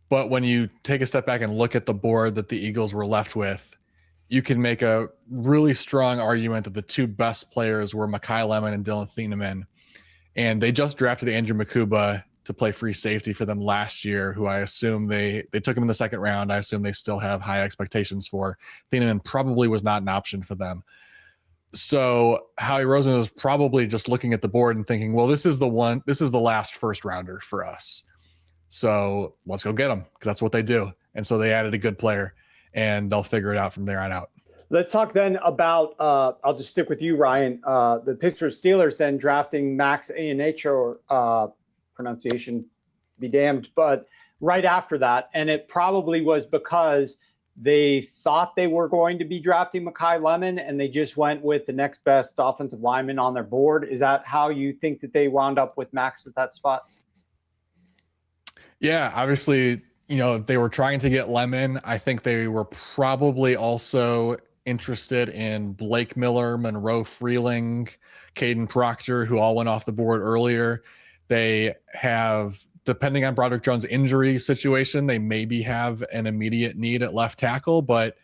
but when you take a step back and look at the board that the Eagles were left with, you can make a really strong argument that the two best players were Makai Lemon and Dillon Thieneman. And they just drafted Andrew Makuba to play free safety for them last year, who I assume they took him in the second round. I assume they still have high expectations for. Thieneman probably was not an option for them. So Howie Roseman was probably just looking at the board and thinking, well, this is the last first rounder for us. So let's go get them, because that's what they do. And so they added a good player, and they'll figure it out from there on out. Let's talk then about, I'll just stick with you, Ryan, the Pittsburgh Steelers then drafting Max A&H, or pronunciation be damned, but right after that. And it probably was because they thought they were going to be drafting Makai Lemon, and they just went with the next best offensive lineman on their board. Is that how you think that they wound up with Max at that spot? Yeah, obviously, they were trying to get Lemon. I think they were probably also interested in Blake Miller, Monroe Freeling, Caden Proctor, who all went off the board earlier. They have, depending on Broderick Jones' injury situation, they maybe have an immediate need at left tackle, but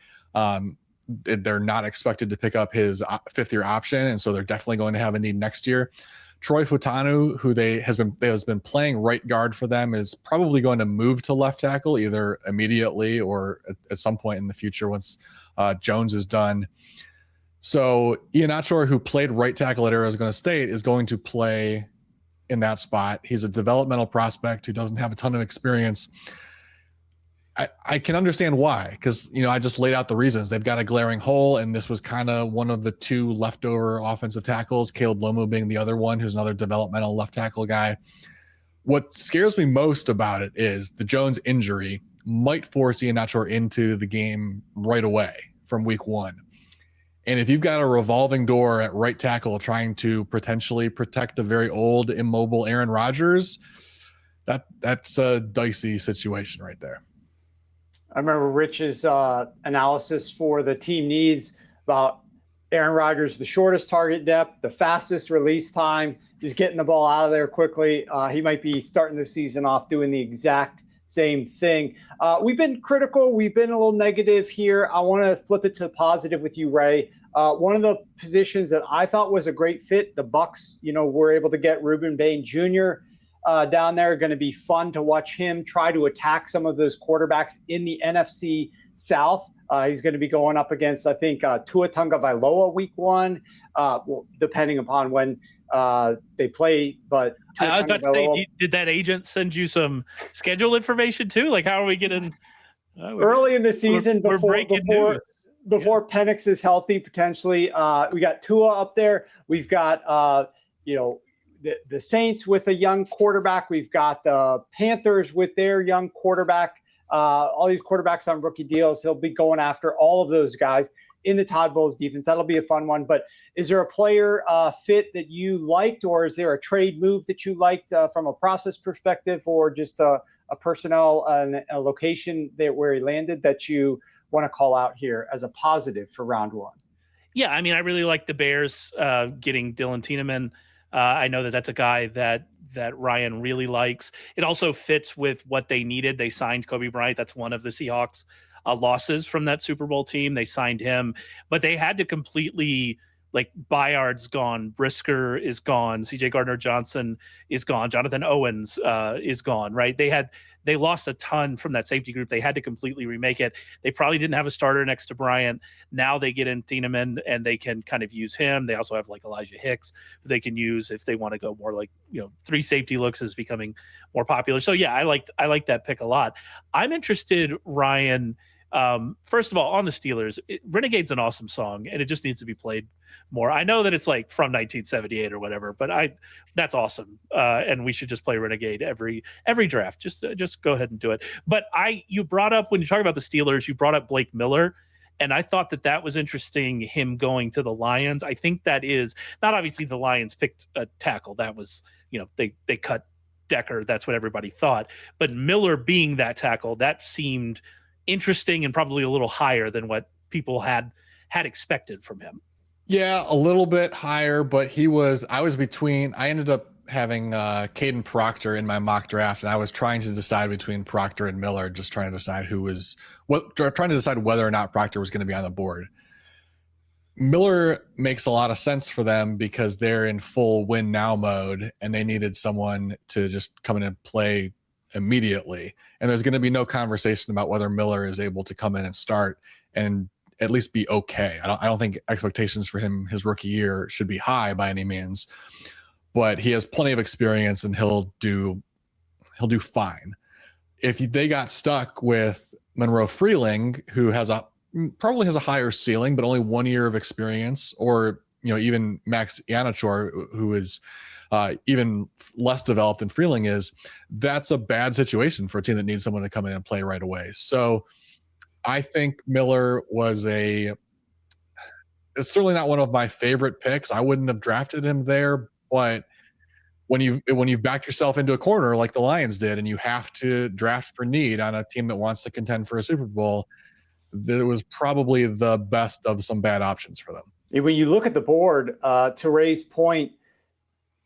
they're not expected to pick up his fifth-year option, and so they're definitely going to have a need next year. Troy Futanu, who has been playing right guard for them, is probably going to move to left tackle either immediately or at some point in the future once Jones is done. So Ian Achor, who played right tackle at Arizona State, is going to play in that spot. He's a developmental prospect who doesn't have a ton of experience. I can understand why, because, I just laid out the reasons. They've got a glaring hole, and this was kind of one of the two leftover offensive tackles, Caleb Lomu being the other one, who's another developmental left tackle guy. What scares me most about it is the Jones injury might force Ian Achor into the game right away from week one. And if you've got a revolving door at right tackle trying to potentially protect the very old, immobile Aaron Rodgers, that's a dicey situation right there. I remember Rich's analysis for the team needs about Aaron Rodgers, the shortest target depth, the fastest release time, just getting the ball out of there quickly. He might be starting the season off doing the exact same thing. We've been critical. We've been a little negative here. I want to flip it to positive with you, Ray. One of the positions that I thought was a great fit, the Bucs, were able to get Rueben Bain Jr. Down there. Going to be fun to watch him try to attack some of those quarterbacks in the NFC South. He's going to be going up against, I think, Tua Tagovailoa week 1, depending upon when they play. But I was about to say, did that agent send you some schedule information too? Like, how are we getting early in the season before Penix is healthy potentially? We got Tua up there. We've got the Saints with a young quarterback. We've got the Panthers with their young quarterback. All these quarterbacks on rookie deals. He'll be going after all of those guys in the Todd Bowles defense. That'll be a fun one. But is there a player fit that you liked, or is there a trade move that you liked from a process perspective, or just a personnel and a location where he landed that you want to call out here as a positive for round 1? Yeah, I mean, I really like the Bears getting Dillon Thieneman. I know that's a guy that Ryan really likes. It also fits with what they needed. They signed Kobe Bryant. That's one of the Seahawks losses from that Super Bowl team. They signed him, but they had to completely, like, Bayard's gone, Brisker is gone, CJ Gardner-Johnson is gone, Jonathan Owens is gone, right? They lost a ton from that safety group. They had to completely remake it. They probably didn't have a starter next to Bryant. Now they get in Thieneman and they can kind of use him. They also have like Elijah Hicks who they can use if they want to go more like, 3 safety looks is becoming more popular. So yeah, I like that pick a lot. I'm interested, Ryan, first of all, on the Steelers, Renegade's an awesome song and it just needs to be played more. I know that it's like from 1978 or whatever, but that's awesome. And we should just play Renegade every draft. Just go ahead and do it. But you brought up, when you talk about the Steelers, you brought up Blake Miller. And I thought that was interesting, him going to the Lions. I think that is not, obviously the Lions picked a tackle. That was, they cut Decker. That's what everybody thought. But Miller being that tackle, that seemed interesting and probably a little higher than what people had expected from him. Yeah, a little bit higher, but I ended up having Caden Proctor in my mock draft, and I was trying to decide between Proctor and Miller, just trying to decide trying to decide whether or not Proctor was going to be on the board. Miller makes a lot of sense for them because they're in full win now mode and they needed someone to just come in and play immediately. And there's going to be no conversation about whether Miller is able to come in and start and at least be okay. I don't think expectations for him his rookie year should be high by any means, but he has plenty of experience and he'll do fine. If they got stuck with Monroe Freeling, who probably has a higher ceiling, but only 1 year of experience, or even Max Iannachor, who is even less developed than Freeling is, that's a bad situation for a team that needs someone to come in and play right away. So I think Miller it's certainly not one of my favorite picks. I wouldn't have drafted him there, but when you've backed yourself into a corner like the Lions did, and you have to draft for need on a team that wants to contend for a Super Bowl, that was probably the best of some bad options for them. When you look at the board, to Ray's point,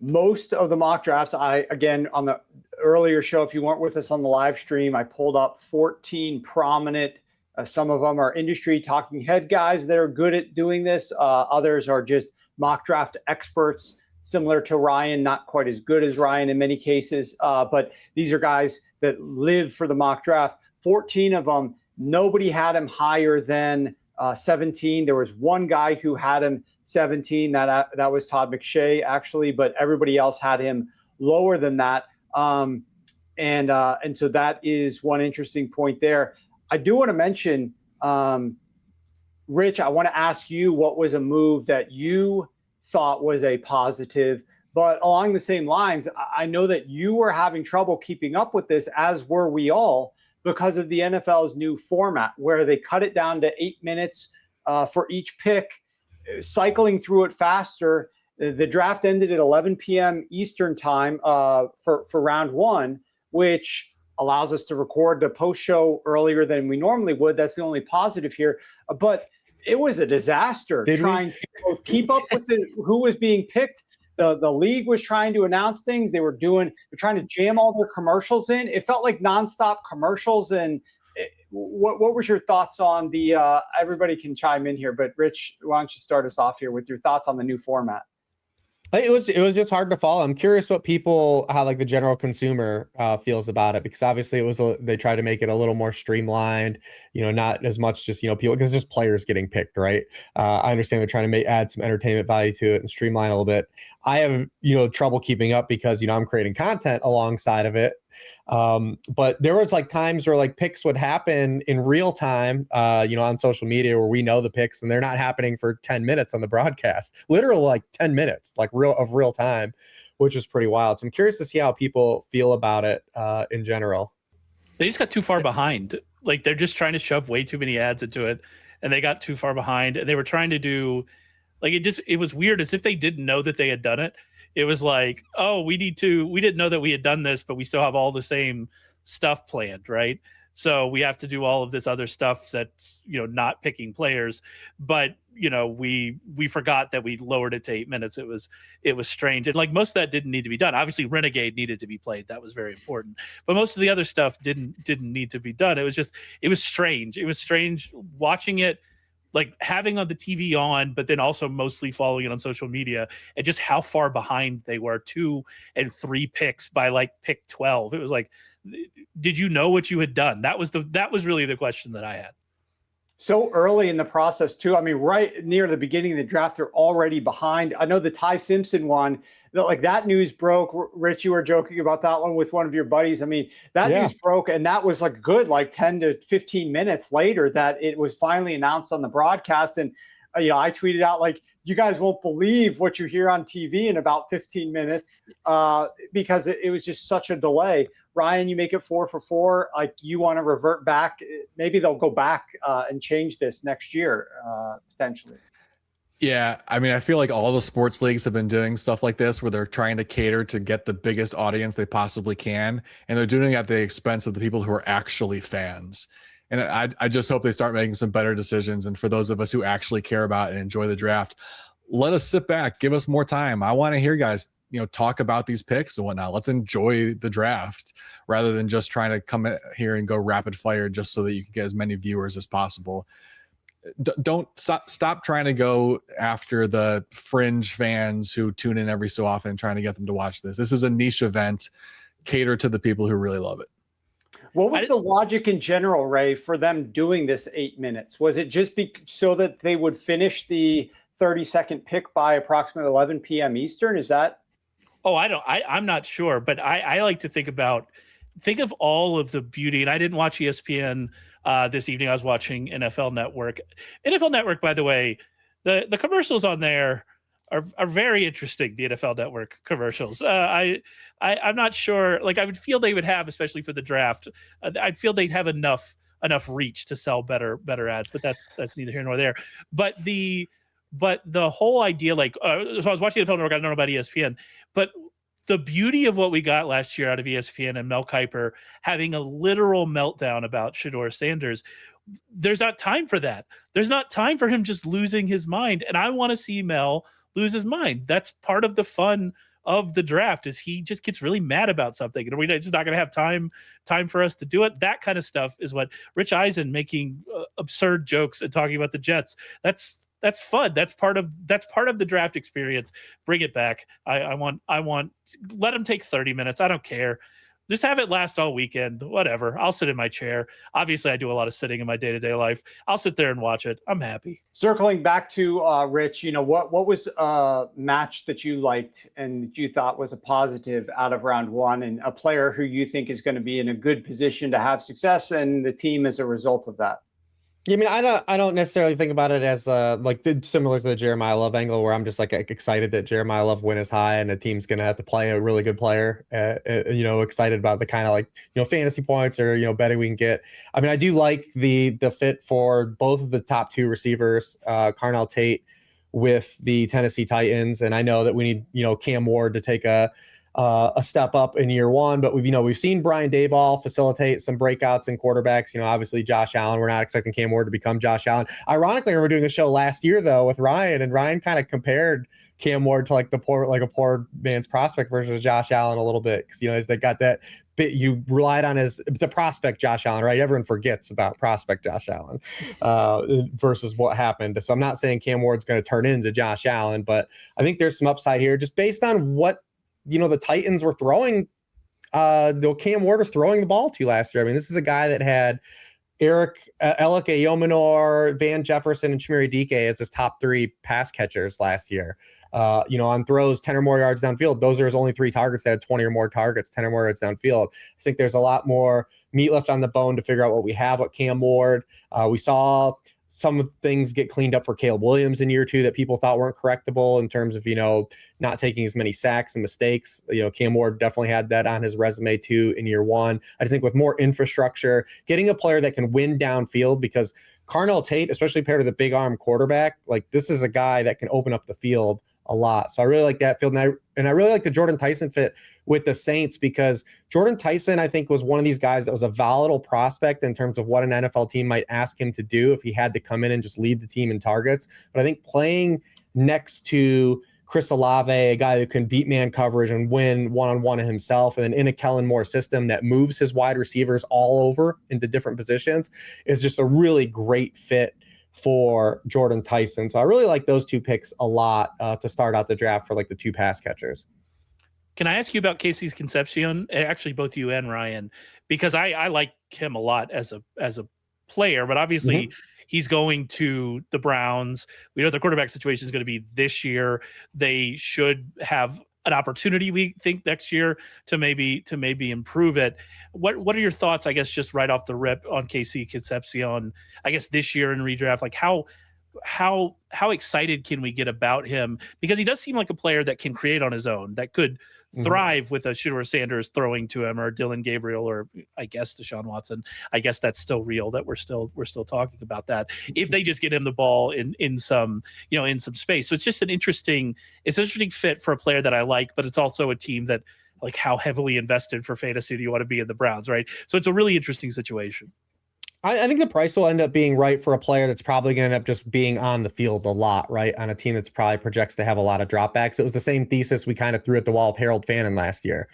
most of the mock drafts, again, on the earlier show, if you weren't with us on the live stream, I pulled up 14 prominent, some of them are industry talking head guys that are good at doing this. Others are just mock draft experts, similar to Ryan, not quite as good as Ryan in many cases. But these are guys that live for the mock draft. 14 of them, nobody had him higher than 17. There was one guy who had him 17. That was Todd McShay, actually, but everybody else had him lower than that. And so that is one interesting point there. I do want to mention, Rich, I want to ask you what was a move that you thought was a positive, but along the same lines, I know that you were having trouble keeping up with this, as were we all, because of the NFL's new format where they cut it down to 8 minutes for each pick, cycling through it faster. The draft ended at 11 p.m. Eastern time for round 1, which allows us to record the post show earlier than we normally would. That's the only positive here. But it was a disaster trying to both keep up with who was being picked. The league was trying to announce things. They're trying to jam all their commercials in. It felt like nonstop commercials. And what was your thoughts on the? Everybody can chime in here, but Rich, why don't you start us off here with your thoughts on the new format? It was just hard to follow. I'm curious how like the general consumer feels about it, because obviously they tried to make it a little more streamlined, not as much just, people, because it's just players getting picked, right? I understand they're trying to add some entertainment value to it and streamline a little bit. I have, trouble keeping up because, I'm creating content alongside of it. But there was like times where like picks would happen in real time, on social media where we know the picks and they're not happening for 10 minutes on the broadcast, literally like 10 minutes, like real time, which is pretty wild. So I'm curious to see how people feel about it, in general. They just got too far behind. Like they're just trying to shove way too many ads into it, and they got too far behind, and they were trying to do like, it was weird, as if they didn't know that they had done it. It was like, oh, we didn't know that we had done this, but we still have all the same stuff planned, right? So we have to do all of this other stuff that's, not picking players. But, we forgot that we lowered it to 8 minutes. It was strange. And like most of that didn't need to be done. Obviously, Renegade needed to be played. That was very important. But most of the other stuff didn't need to be done. It was strange. It was strange watching it, like having on the TV on, but then also mostly following it on social media, and just how far behind they were, 2 and 3 picks by like pick 12. It was like, did you know what you had done? That was really the question that I had. So early in the process too. I mean, right near the beginning of the draft, they're already behind. I know the Ty Simpson one, that news broke. Rich, you were joking about that one with one of your buddies. I mean, that news broke, and that was like good, like 10 to 15 minutes later that it was finally announced on the broadcast. And, I tweeted out like, you guys won't believe what you hear on TV in about 15 minutes because it was just such a delay. Ryan, you make it 4 for 4. Like, you want to revert back. Maybe they'll go back and change this next year, potentially. Yeah, I mean, I feel like all the sports leagues have been doing stuff like this where they're trying to cater to get the biggest audience they possibly can, and they're doing it at the expense of the people who are actually fans. And I just hope they start making some better decisions. And for those of us who actually care about and enjoy the draft, let us sit back, give us more time. I want to hear guys, talk about these picks and whatnot. Let's enjoy the draft rather than just trying to come here and go rapid fire just so that you can get as many viewers as possible. Don't stop trying to go after the fringe fans who tune in every so often, trying to get them to watch this. This is a niche event. Cater to the people who really love it. What was the logic in general, Ray, for them doing this 8 minutes? Was it just so that they would finish the 30-second pick by approximately 11 p.m. Eastern? Is that? Oh, I'm not sure, but I like to think of all of the beauty. And I didn't watch ESPN this evening. I was watching NFL Network. NFL Network, by the way, the commercials on there are very interesting. The NFL Network commercials. I'm not sure. Like, I would feel they would have, especially for the draft. I'd feel they'd have enough reach to sell better ads. But that's neither here nor there. But the whole idea, like, so I was watching the NFL Network. I don't know about ESPN, but the beauty of what we got last year out of ESPN and Mel Kiper having a literal meltdown about Shedeur Sanders, there's not time for that. There's not time for him just losing his mind. And I want to see Mel lose his mind. That's part of the fun of the draft, is he just gets really mad about something and we're just not going to have time for us to do it. That kind of stuff is what Rich Eisen making absurd jokes and talking about the Jets. That's fun. That's part of the draft experience. Bring it back. I want, let them take 30 minutes. I don't care. Just have it last all weekend, whatever. I'll sit in my chair. Obviously, I do a lot of sitting in my day-to-day life. I'll sit there and watch it. I'm happy. Circling back to Rich, what was a match that you liked and you thought was a positive out of round 1, and a player who you think is going to be in a good position to have success and the team as a result of that? Yeah, I mean, I don't necessarily think about it as similar to the Jeremiyah Love angle, where I'm just like excited that Jeremiyah Love win is high and the team's going to have to play a really good player. Excited about the kind of like, fantasy points or, betting we can get. I mean, I do like the fit for both of the top 2 receivers, Carnell, Tate with the Tennessee Titans. And I know that we need, Cam Ward to take a a step up in year one, but we've seen Brian Daboll facilitate some breakouts in quarterbacks. Obviously Josh Allen. We're not expecting Cam Ward to become Josh Allen. Ironically, we were doing a show last year though with Ryan, and Ryan kind of compared Cam Ward to like a poor man's prospect versus Josh Allen a little bit, because as they got that bit, you relied on the prospect Josh Allen, right? Everyone forgets about prospect Josh Allen versus what happened. So I'm not saying Cam Ward's going to turn into Josh Allen, but I think there's some upside here just based on what the Titans were throwing. Cam Ward was throwing the ball to last year. I mean, this is a guy that had Eric Eyomenor, Van Jefferson, and Chimere Dike as his top 3 pass catchers last year. On throws 10 or more yards downfield, those are his only 3 targets that had 20 or more targets, 10 or more yards downfield. I think there's a lot more meat left on the bone to figure out what we have with Cam Ward. We saw some of the things get cleaned up for Caleb Williams in year 2 that people thought weren't correctable in terms of, not taking as many sacks and mistakes. Cam Ward definitely had that on his resume too in year 1. I just think with more infrastructure, getting a player that can win downfield, because Carnell Tate, especially paired with a big arm quarterback, like this is a guy that can open up the field a lot. So I really like that field. And I really like the Jordyn Tyson fit with the Saints, because Jordyn Tyson, I think, was one of these guys that was a volatile prospect in terms of what an NFL team might ask him to do if he had to come in and just lead the team in targets. But I think playing next to Chris Olave, a guy who can beat man coverage and win one-on-one himself, and then in a Kellen Moore system that moves his wide receivers all over into different positions, is just a really great fit for Jordyn Tyson. So I really like those 2 picks a lot to start out the draft for like the 2 pass catchers. Can I ask you about Casey's Concepcion? Actually, both you and Ryan, because I like him a lot as a player, but obviously he's going to the Browns. We know the quarterback situation is going to be this year. They should have an opportunity, we think, next year to maybe improve it. What are your thoughts, I guess, just right off the rip on KC Concepcion, I guess, this year in redraft? Like how excited can we get about him? Because he does seem like a player that can create on his own, that could thrive with a Shedeur Sanders throwing to him, or Dylan Gabriel, or I guess Deshaun Watson. I guess that's still real, that we're still talking about that, if they just get him the ball in some space. So it's just an interesting fit for a player that I like, but it's also a team that, like, how heavily invested for fantasy do you want to be in the Browns, right? So it's a really interesting situation. I think the price will end up being right for a player that's probably going to end up just being on the field a lot, right? On a team that's probably projects to have a lot of dropbacks. It was the same thesis we kind of threw at the wall of Harold Fannin last year.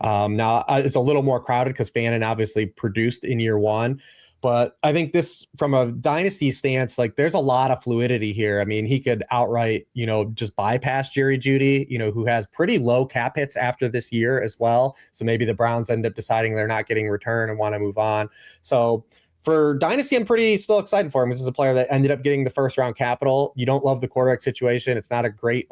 Now it's a little more crowded because Fannin obviously produced in year 1. But I think this, from a dynasty stance, like there's a lot of fluidity here. I mean, he could outright, just bypass Jerry Jeudy, who has pretty low cap hits after this year as well. So maybe the Browns end up deciding they're not getting return and want to move on. So for dynasty, I'm pretty still excited for him. This is a player that ended up getting the 1st round capital. You don't love the quarterback situation. It's not a great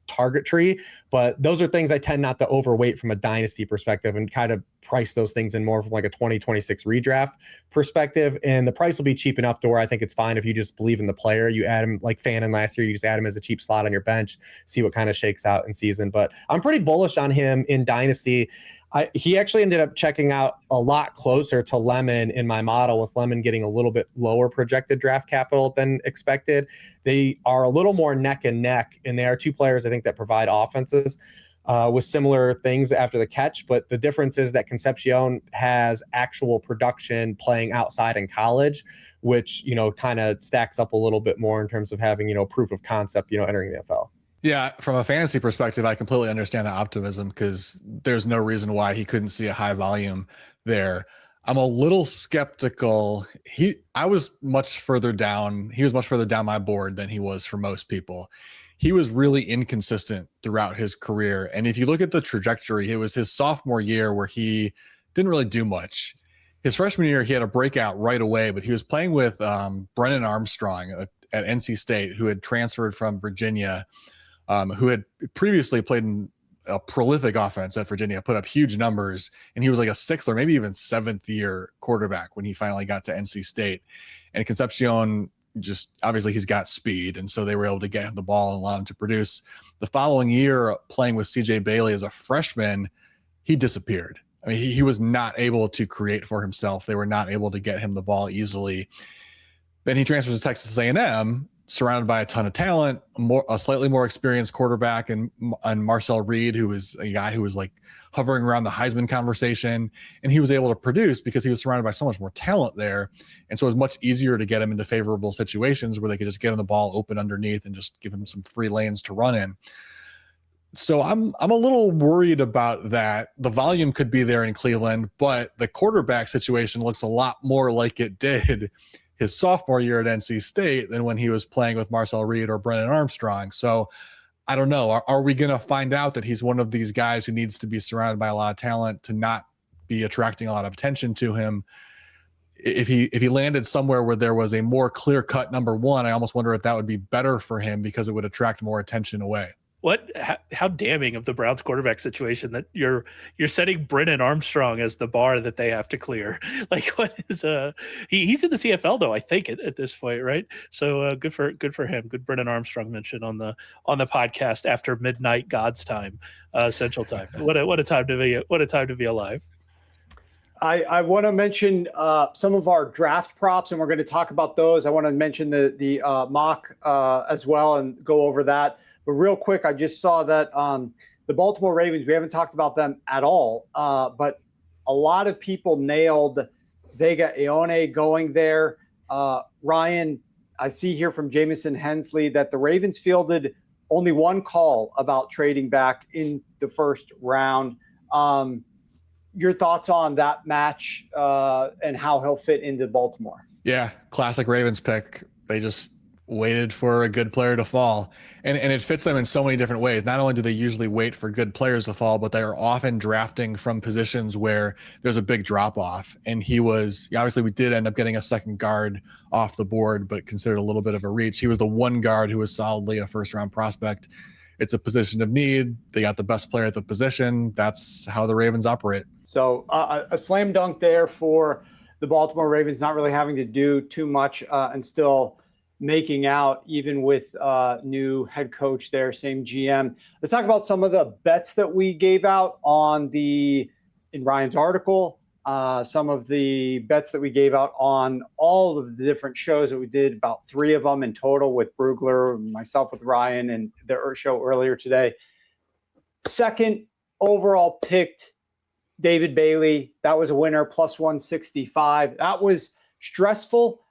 target tree, but those are things I tend not to overweight from a dynasty perspective and kind of price those things in more from like a 2026 redraft perspective. And the price will be cheap enough to where I think it's fine if you just believe in the player. You add him like Fannin last year, you just add him as a cheap slot on your bench, see what kind of shakes out in season. But I'm pretty bullish on him in dynasty. He actually ended up checking out a lot closer to Lemon in my model, with Lemon getting a little bit lower projected draft capital than expected. They are a little more neck and neck, and they are 2 players, I think, that provide offenses with similar things after the catch. But the difference is that Concepcion has actual production playing outside in college, which, kind of stacks up a little bit more in terms of having, proof of concept, entering the NFL. Yeah, from a fantasy perspective, I completely understand the optimism, because there's no reason why he couldn't see a high volume there. I'm a little skeptical. He was much further down my board than he was for most people. He was really inconsistent throughout his career. And if you look at the trajectory, it was his sophomore year where he didn't really do much. His freshman year, he had a breakout right away, but he was playing with Brennan Armstrong at NC State, who had transferred from Virginia, who had previously played in a prolific offense at Virginia, put up huge numbers, and he was like a 6th or maybe even 7th year quarterback when he finally got to NC State. And Concepcion, just obviously he's got speed, and so they were able to get him the ball and allow him to produce. The following year, playing with CJ Bailey as a freshman, he disappeared. I mean, he was not able to create for himself. They were not able to get him the ball easily. Then he transfers to Texas A&M surrounded by a ton of talent, a slightly more experienced quarterback, and Marcel Reed, who was a guy who was like hovering around the Heisman conversation, and he was able to produce because he was surrounded by so much more talent there. And so it was much easier to get him into favorable situations where they could just get him the ball open underneath and just give him some free lanes to run in. So I'm a little worried about that. The volume could be there in Cleveland, but the quarterback situation looks a lot more like it did his sophomore year at NC State than when he was playing with Marcel Reed or Brennan Armstrong. So I don't know. Are we going to find out that he's one of these guys who needs to be surrounded by a lot of talent to not be attracting a lot of attention to him? If he landed somewhere where there was a more clear-cut number one, I almost wonder if that would be better for him because it would attract more attention away. How damning of the Browns quarterback situation that you're setting Brennan Armstrong as the bar that they have to clear. Like, what is he's in the CFL though, I think at this point, right? So good for him. Good Brennan Armstrong mention on the podcast after midnight God's time, Central Time. What a time to be alive. I want to mention some of our draft props, and we're going to talk about those. I want to mention the mock as well and go over that. But real quick, I just saw that the Baltimore Ravens, we haven't talked about them at all, but a lot of people nailed Vega Ioane going there. Ryan, I see here from Jamison Hensley that the Ravens fielded only one call about trading back in the first round. Your thoughts on that match and how he'll fit into Baltimore? Yeah, classic Ravens pick. They just waited for a good player to fall. And it fits them in so many different ways. Not only do they usually wait for good players to fall, but they are often drafting from positions where there's a big drop off. And he was, obviously we did end up getting a second guard off the board, but considered a little bit of a reach. He was the one guard who was solidly a first round prospect. It's a position of need. They got the best player at the position. That's how the Ravens operate. So a slam dunk there for the Baltimore Ravens, not really having to do too much and still making out even with new head coach there, same GM. Let's talk about some of the bets that we gave out in Ryan's article, some of the bets that we gave out on all of the different shows that we did, about 3 of them in total with Brugler, myself with Ryan, and the show earlier today. Second overall picked David Bailey. That was a winner, plus 165. That was stressful.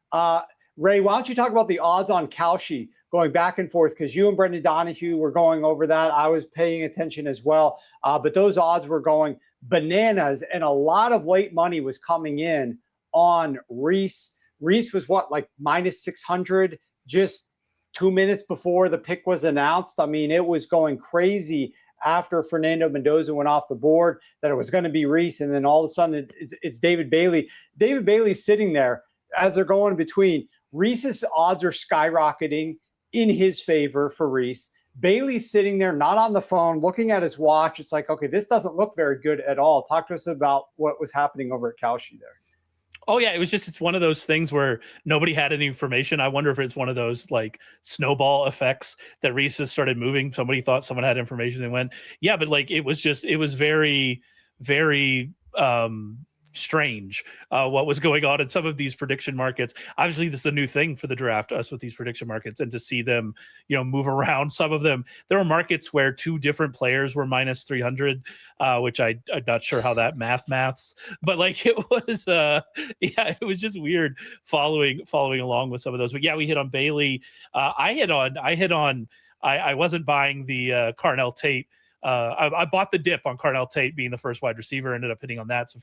Ray, why don't you talk about the odds on Kalshi going back and forth? Because you and Brendan Donahue were going over that. I was paying attention as well. But those odds were going bananas, and a lot of late money was coming in on Reese. Reese was like minus 600 just 2 minutes before the pick was announced. I mean, it was going crazy after Fernando Mendoza went off the board that it was going to be Reese. And then all of a sudden it's David Bailey. David Bailey's sitting there as they're going between. Reese's odds are skyrocketing in his favor for Reese. Bailey's sitting there, not on the phone, looking at his watch. It's like, okay, this doesn't look very good at all. Talk to us about what was happening over at Kalshi there. Oh yeah, it's one of those things where nobody had any information. I wonder if it's one of those like snowball effects that Reese has started moving. Somebody thought someone had information and went, yeah, but like it was very, very strange what was going on in some of these prediction markets. Obviously this is a new thing for the draft, us with these prediction markets, and to see them move around. Some of them, there were markets where 2 different players were minus 300, which I'm not sure how that maths, but like it was it was just weird following along with some of those. But yeah, we hit on Bailey. I wasn't buying the Carnell Tate. I bought the dip on Carnell Tate being the first wide receiver, ended up hitting on that. So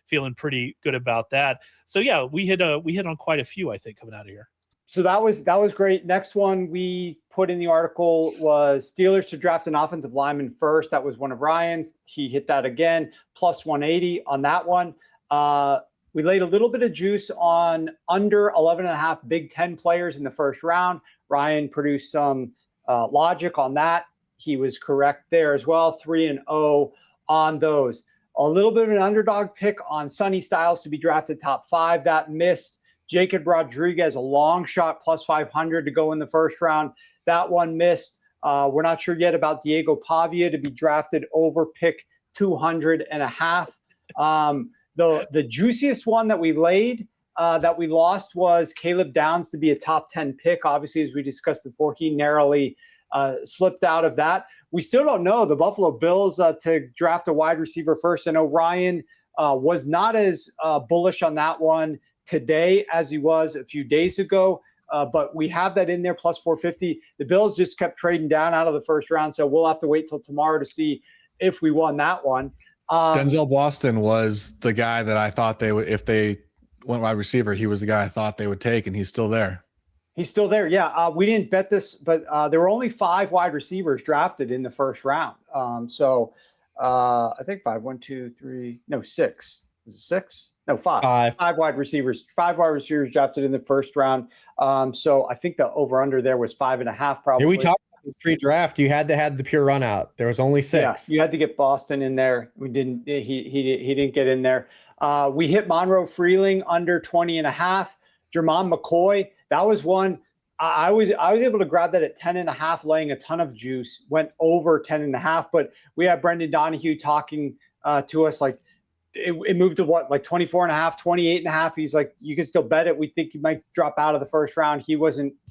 feeling pretty good about that. So yeah, we hit on quite a few, I think, coming out of here. So that was great. Next one we put in the article was Steelers to draft an offensive lineman first. That was one of Ryan's. He hit that again, plus 180 on that one. We laid a little bit of juice on under 11.5 Big Ten players in the first round. Ryan produced some logic on that. He was correct there as well, 3-0 on those. A little bit of an underdog pick on Sonny Styles to be drafted top 5. That missed. Jacob Rodriguez, a long shot, plus 500 to go in the first round. That one missed. We're not sure yet about Diego Pavia to be drafted over pick 200.5. The juiciest one that we laid that we lost was Caleb Downs to be a top 10 pick. Obviously, as we discussed before, he narrowly slipped out of that. We still don't know the Buffalo Bills to draft a wide receiver first. I know Ryan was not as bullish on that one today as he was a few days ago. But we have that in there, plus 450. The Bills just kept trading down out of the first round, so we'll have to wait till tomorrow to see if we won that one. Denzel Boston was the guy that I thought they would, if they went wide receiver, he was the guy I thought they would take, and he's still there. He's still there, yeah. We didn't bet this, but there were only 5 wide receivers drafted in the first round. I think 5, 1, 2, 3, no, 6. Was it 6? No, 5. 5 wide receivers. 5 wide receivers drafted in the first round. So I think the over/under there was 5.5. Probably. Here we talked about pre-draft. You had to have the pure run out. There was only 6. Yeah, you had to get Boston in there. We didn't. He didn't get in there. We hit Monroe Freeling under 20.5. Jermon McCoy. That was one. I was able to grab that at 10.5, laying a ton of juice. Went over 10.5, but we had Brendan Donahue talking to us like. It moved to what, like 24.5, 28.5. He's like, you can still bet it. We think he might drop out of the first round.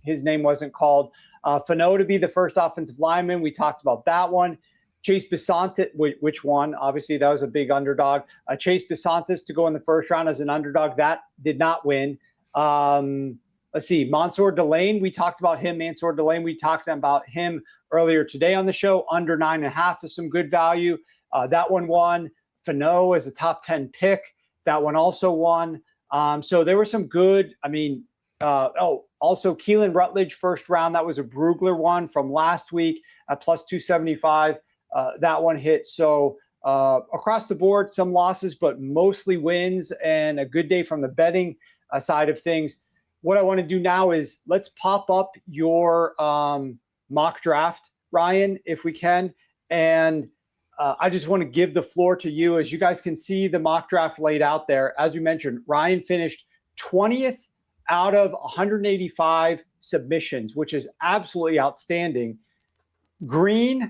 His name wasn't called. Fano to be the first offensive lineman. We talked about that one. Chase Bisontis, which one? Obviously, that was a big underdog. Chase Bisontis to go in the first round as an underdog. That did not win. Let's see. Monsoor Delane. We talked about him. Mansoor Delane. We talked about him earlier today on the show. Under 9.5 is some good value. That one won. Fano as a top 10 pick. That one also won. So there were some good, also Keelan Rutledge first round. That was a Brugler one from last week at plus 275. That one hit. So across the board, some losses, but mostly wins and a good day from the betting side of things. What I want to do now is let's pop up your mock draft, Ryan, if we can. And I just want to give the floor to you. As you guys can see the mock draft laid out there. As we mentioned, Ryan finished 20th out of 185 submissions, which is absolutely outstanding. Green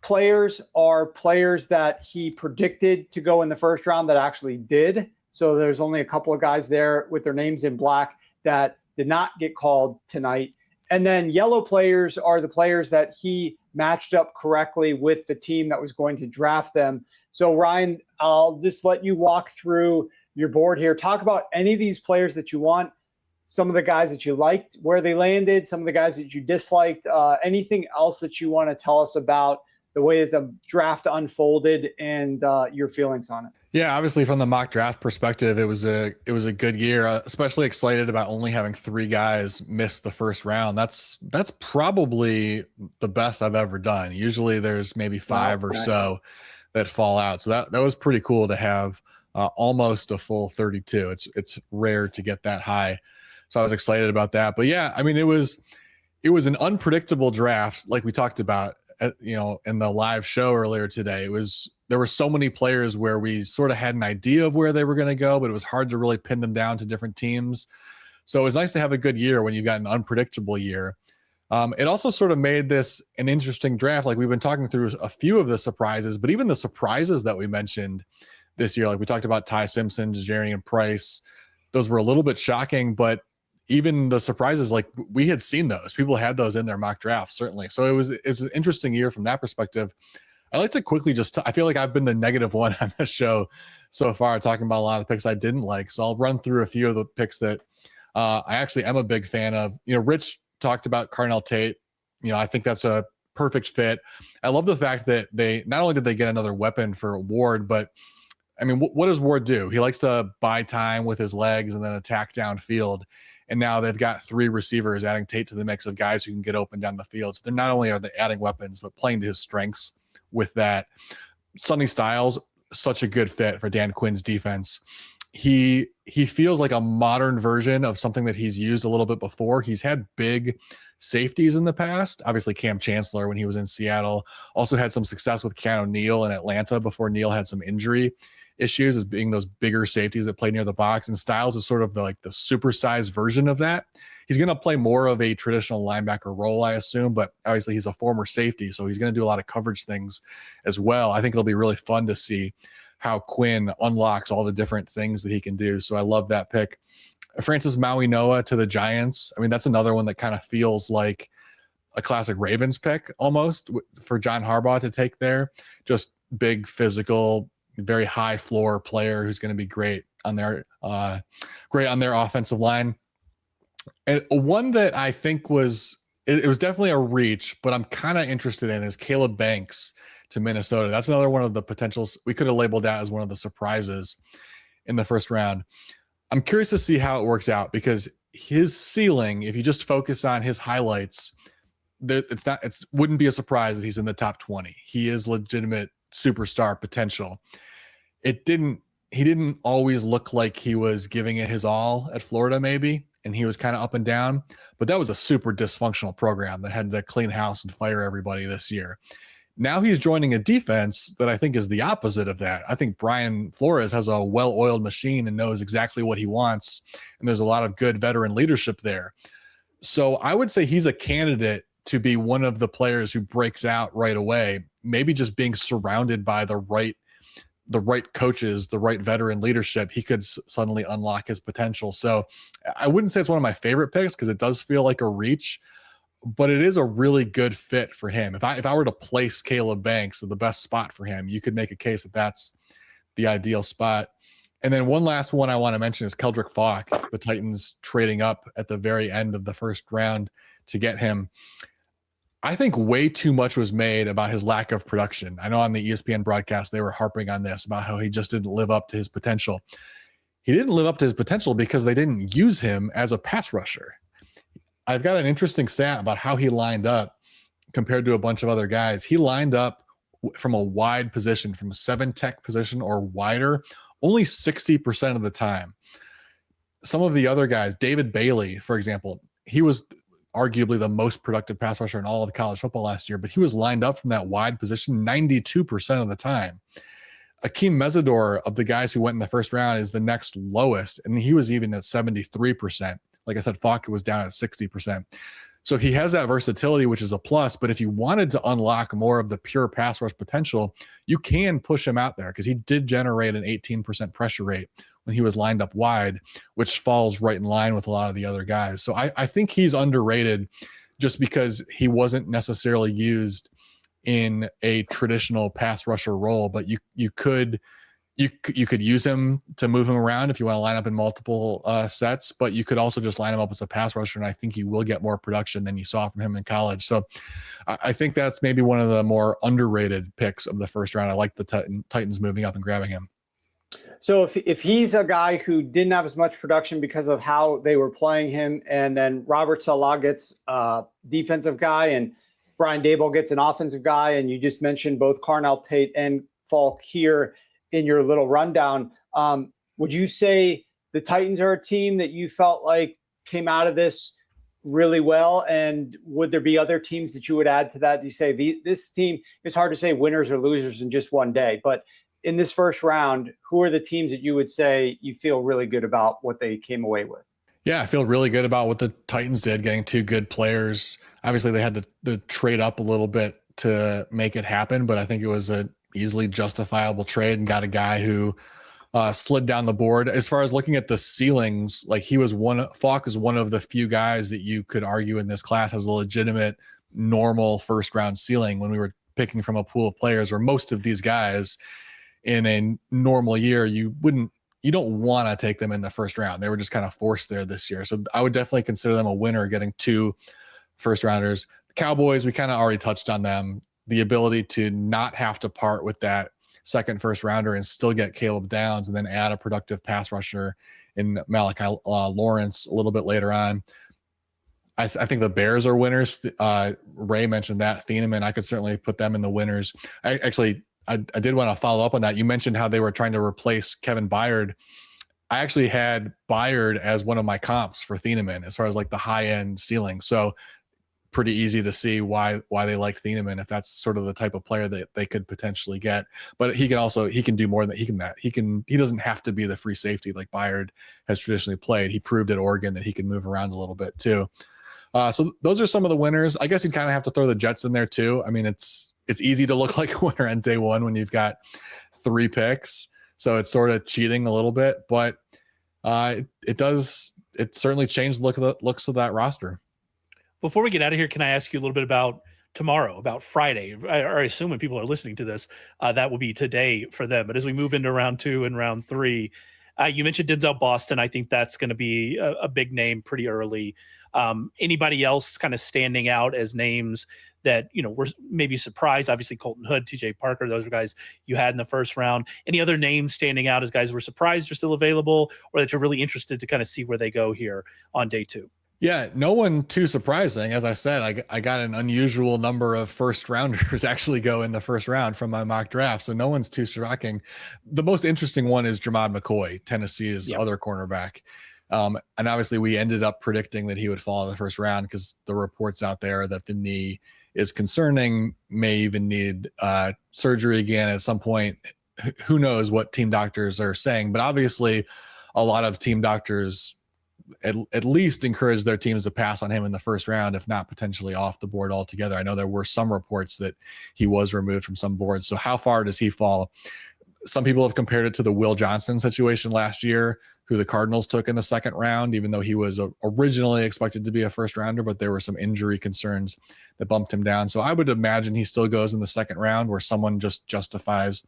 players are players that he predicted to go in the first round that actually did. So there's only a couple of guys there with their names in black that did not get called tonight. And then yellow players are the players that he matched up correctly with the team that was going to draft them. So Ryan, I'll just let you walk through your board here. Talk about any of these players that you want, some of the guys that you liked, where they landed, some of the guys that you disliked, anything else that you want to tell us about the way that the draft unfolded and your feelings on it. Yeah, obviously from the mock draft perspective, it was a good year. Especially excited about only having 3 guys miss the first round. That's probably the best I've ever done. Usually there's maybe 5 or so that fall out. So that was pretty cool to have almost a full 32. It's rare to get that high. So I was excited about that. But yeah, I mean, it was an unpredictable draft, like we talked about, in the live show earlier today. There were so many players where we sort of had an idea of where they were going to go, but it was hard to really pin them down to different teams. So it was nice to have a good year when you got an unpredictable year. It also sort of made this an interesting draft. Like we've been talking through a few of the surprises, but even the surprises that we mentioned this year, like we talked about Ty Simpson, Jadarian Price, those were a little bit shocking, but even the surprises, like we had seen those. People had those in their mock drafts, certainly. So it was an interesting year from that perspective. I like to quickly I feel like I've been the negative one on this show so far, talking about a lot of the picks I didn't like. So I'll run through a few of the picks that I actually am a big fan of. Rich talked about Carnell Tate. I think that's a perfect fit. I love the fact that they not only did they get another weapon for Ward, but I mean, what does Ward do? He likes to buy time with his legs and then attack downfield. And now they've got 3 receivers, adding Tate to the mix of guys who can get open down the field. So they're not only are they adding weapons, but playing to his strengths with that. Sonny Styles, such a good fit for Dan Quinn's defense. He feels like a modern version of something that he's used a little bit before. He's had big safeties in the past. Obviously, Cam Chancellor when he was in Seattle. Also had some success with Keanu Neal in Atlanta before Neal had some injury issues as being those bigger safeties that play near the box. And Styles is sort of the supersized version of that. He's going to play more of a traditional linebacker role, I assume, but obviously he's a former safety, so he's going to do a lot of coverage things as well. I think it'll be really fun to see how Quinn unlocks all the different things that he can do. So I love that pick. Francis Mauigoa to the Giants. I mean, that's another one that kind of feels like a classic Ravens pick almost for John Harbaugh to take there. Just big, physical, very high floor player who's going to be great on their offensive line. And one that I think was definitely a reach, but I'm kind of interested in is Caleb Banks to Minnesota. That's another one of the potentials. We could have labeled that as one of the surprises in the first round. I'm curious to see how it works out because his ceiling, if you just focus on his highlights, it wouldn't be a surprise that he's in the top 20. He is legitimate superstar potential. He didn't always look like he was giving it his all at Florida, maybe, and he was kind of up and down, but that was a super dysfunctional program that had to clean house and fire everybody this year. Now he's joining a defense that I think is the opposite of that. I think Brian Flores has a well-oiled machine and knows exactly what he wants, and there's a lot of good veteran leadership there. So I would say he's a candidate to be one of the players who breaks out right away, maybe just being surrounded by the right coaches, the right veteran leadership. He could suddenly unlock his potential. So I wouldn't say it's one of my favorite picks because it does feel like a reach, but it is a really good fit for him. If I were to place Caleb Banks at the best spot for him, you could make a case that that's the ideal spot. And then one last one I want to mention is Keldrick Falk, the Titans trading up at the very end of the first round to get him. I think way too much was made about his lack of production. I know on the ESPN broadcast, they were harping on this about how he just didn't live up to his potential. He didn't live up to his potential because they didn't use him as a pass rusher. I've got an interesting stat about how he lined up compared to a bunch of other guys. He lined up from a wide position, from a 7-tech position or wider, only 60% of the time. Some of the other guys, David Bailey, for example, he was arguably the most productive pass rusher in all of college football last year, but he was lined up from that wide position 92% of the time. Akeem Mesidor, of the guys who went in the first round, is the next lowest, and he was even at 73%. Like I said, Falk was down at 60%. So he has that versatility, which is a plus, but if you wanted to unlock more of the pure pass rush potential, you can push him out there because he did generate an 18% pressure rate when he was lined up wide, which falls right in line with a lot of the other guys. So I think he's underrated just because he wasn't necessarily used in a traditional pass rusher role, but you could use him to move him around if you want to line up in multiple sets, but you could also just line him up as a pass rusher, and I think you will get more production than you saw from him in college. So I think that's maybe one of the more underrated picks of the first round. I like the Titans moving up and grabbing him. So if he's a guy who didn't have as much production because of how they were playing him, and then Robert Salah gets a defensive guy and Brian Daboll gets an offensive guy, and you just mentioned both Carnell, Tate, and Falk here in your little rundown, would you say the Titans are a team that you felt like came out of this really well? And would there be other teams that you would add to that? You say this team, it's hard to say winners or losers in just one day, but in this first round, who are the teams that you would say you feel really good about what they came away with? Yeah, I feel really good about what the Titans did, getting two good players. Obviously, they had to trade up a little bit to make it happen, but I think it was a easily justifiable trade and got a guy who slid down the board. As far as looking at the ceilings, like Falk is one of the few guys that you could argue in this class has a legitimate normal first round ceiling when we were picking from a pool of players where most of these guys in a normal year, you don't want to take them in the first round. They were just kind of forced there this year. So I would definitely consider them a winner getting two first rounders. The Cowboys, we kind of already touched on them. The ability to not have to part with that second first rounder and still get Caleb Downs and then add a productive pass rusher in Malachi Lawrence a little bit later on. I think the Bears are winners. Ray mentioned that. Thieneman, I could certainly put them in the winners. I did want to follow up on that. You mentioned how they were trying to replace Kevin Byard. I actually had Byard as one of my comps for Thieneman as far as like the high end ceiling. So pretty easy to see why they like Thieneman if that's sort of the type of player that they could potentially get. But he can do more than he doesn't have to be the free safety like Byard has traditionally played. He proved at Oregon that he can move around a little bit too. So those are some of the winners. I guess you'd kind of have to throw the Jets in there too. I mean, it's easy to look like a winner on day one when you've got 3 picks. So it's sort of cheating a little bit, but it does it certainly changed the looks of that roster. Before we get out of here, can I ask you a little bit about tomorrow, about Friday? I assume when people are listening to this, that will be today for them. But as we move into round 2 and round 3, you mentioned Denzel Boston. I think that's going to be a big name pretty early. Anybody else kind of standing out as names that, were maybe surprised? Obviously, Colton Hood, TJ Parker, those are guys you had in the first round. Any other names standing out as guys were surprised are still available, or that you're really interested to kind of see where they go here on day 2? Yeah, no one too surprising. As I said, I got an unusual number of first rounders actually go in the first round from my mock draft. So no one's too shocking. The most interesting one is Jeremiah McCoy, Tennessee's other cornerback. And obviously we ended up predicting that he would fall in the first round because the reports out there that the knee is concerning, may even need surgery again at some point. Who knows what team doctors are saying, but obviously a lot of team doctors at least encourage their teams to pass on him in the first round, if not potentially off the board altogether. I know there were some reports that he was removed from some boards. So how far does he fall? Some people have compared it to the Will Johnson situation last year, who the Cardinals took in the second round, even though he was originally expected to be a first rounder, but there were some injury concerns that bumped him down. So I would imagine he still goes in the second round, where someone just justifies,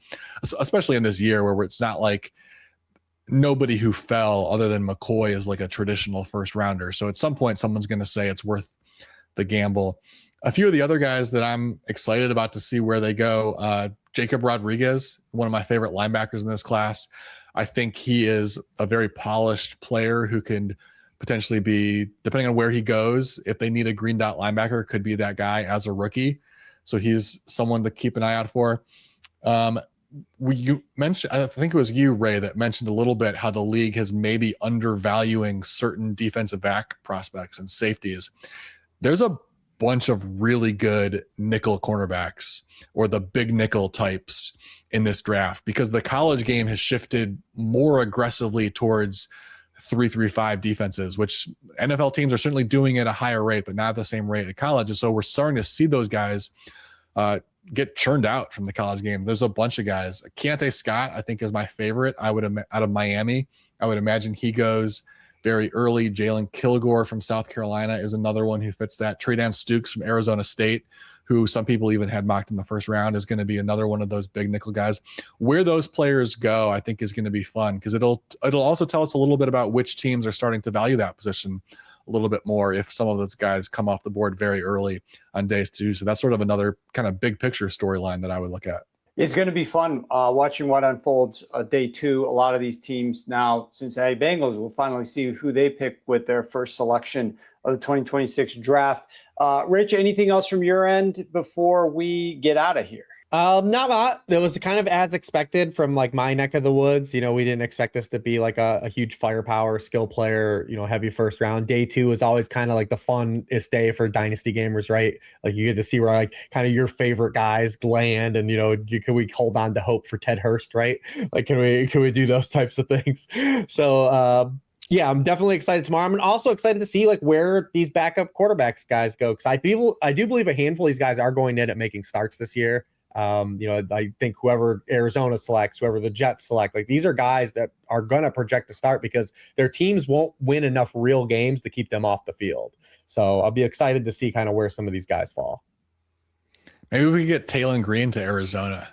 especially in this year where it's not like nobody who fell other than McCoy is like a traditional first rounder. So at some point, someone's going to say it's worth the gamble. A few of the other guys that I'm excited about to see where they go, Jacob Rodriguez, one of my favorite linebackers in this class. I think he is a very polished player who can potentially be, depending on where he goes, if they need a green dot linebacker, could be that guy as a rookie. So he's someone to keep an eye out for. You mentioned, I think it was you, Ray, that mentioned a little bit how the league has maybe undervaluing certain defensive back prospects and safeties. There's a bunch of really good nickel cornerbacks, or the big nickel types, in this draft, because the college game has shifted more aggressively towards 3-3-5 defenses, which NFL teams are certainly doing at a higher rate, but not the same rate at college. And so we're starting to see those guys get churned out from the college game. There's a bunch of guys. Keontae Scott, I think, is my favorite. Out of Miami. I would imagine he goes very early. Jalen Kilgore from South Carolina is another one who fits that. Tre'Dan Stukes from Arizona State, who some people even had mocked in the first round, is going to be another one of those big nickel guys. Where those players go, I think, is going to be fun, because it'll also tell us a little bit about which teams are starting to value that position a little bit more if some of those guys come off the board very early on days 2. So that's sort of another kind of big picture storyline that I would look at. It's going to be fun watching what unfolds day 2. A lot of these teams now, Cincinnati Bengals, will finally see who they pick with their first selection of the 2026 draft. Rich, anything else from your end before we get out of here? Not a lot. It was kind of as expected from like my neck of the woods. We didn't expect this to be like a huge firepower skill player, heavy first round. Day 2 is always kind of like the funnest day for dynasty gamers, right? Like you get to see where like kind of your favorite guys land, and can we hold on to hope for Ted Hurst, right? Like can we do those types of things? So yeah, I'm definitely excited tomorrow. I'm also excited to see like where these backup quarterbacks guys go, because I do believe a handful of these guys are going in at making starts this year. I think whoever Arizona selects, whoever the Jets select, like these are guys that are going to project to start because their teams won't win enough real games to keep them off the field. So I'll be excited to see kind of where some of these guys fall. Maybe we could get Taylon Green to Arizona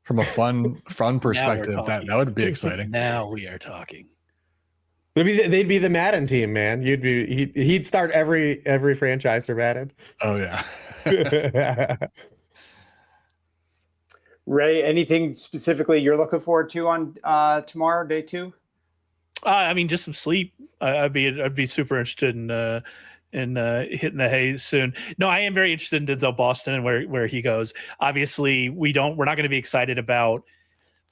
from a fun perspective. That would be exciting. Now we are talking. Maybe they'd be the Madden team, man. He'd start every franchise for Madden. Oh yeah. Ray, anything specifically you're looking forward to on tomorrow, day 2? I mean, just some sleep. I'd be super interested in hitting the hay soon. No, I am very interested in Denzel Boston and where he goes. Obviously, we're not going to be excited about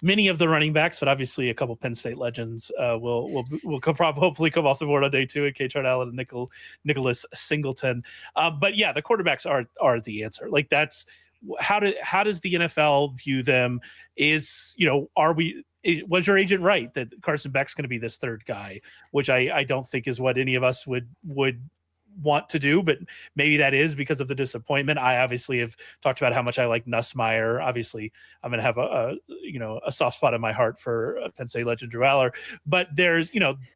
many of the running backs, but obviously a couple Penn State legends will hopefully come off the board on day 2, at K. Allen and Nicholas Singleton. But yeah, the quarterbacks are the answer. Like that's how does the NFL view them? Was your agent right that Carson Beck's going to be this third guy, which I don't think is what any of us would want to do, but maybe that is because of the disappointment. I obviously have talked about how much I like Nussmeier. Obviously, I'm going to have a soft spot in my heart for Penn State legend Drew Aller. But there's,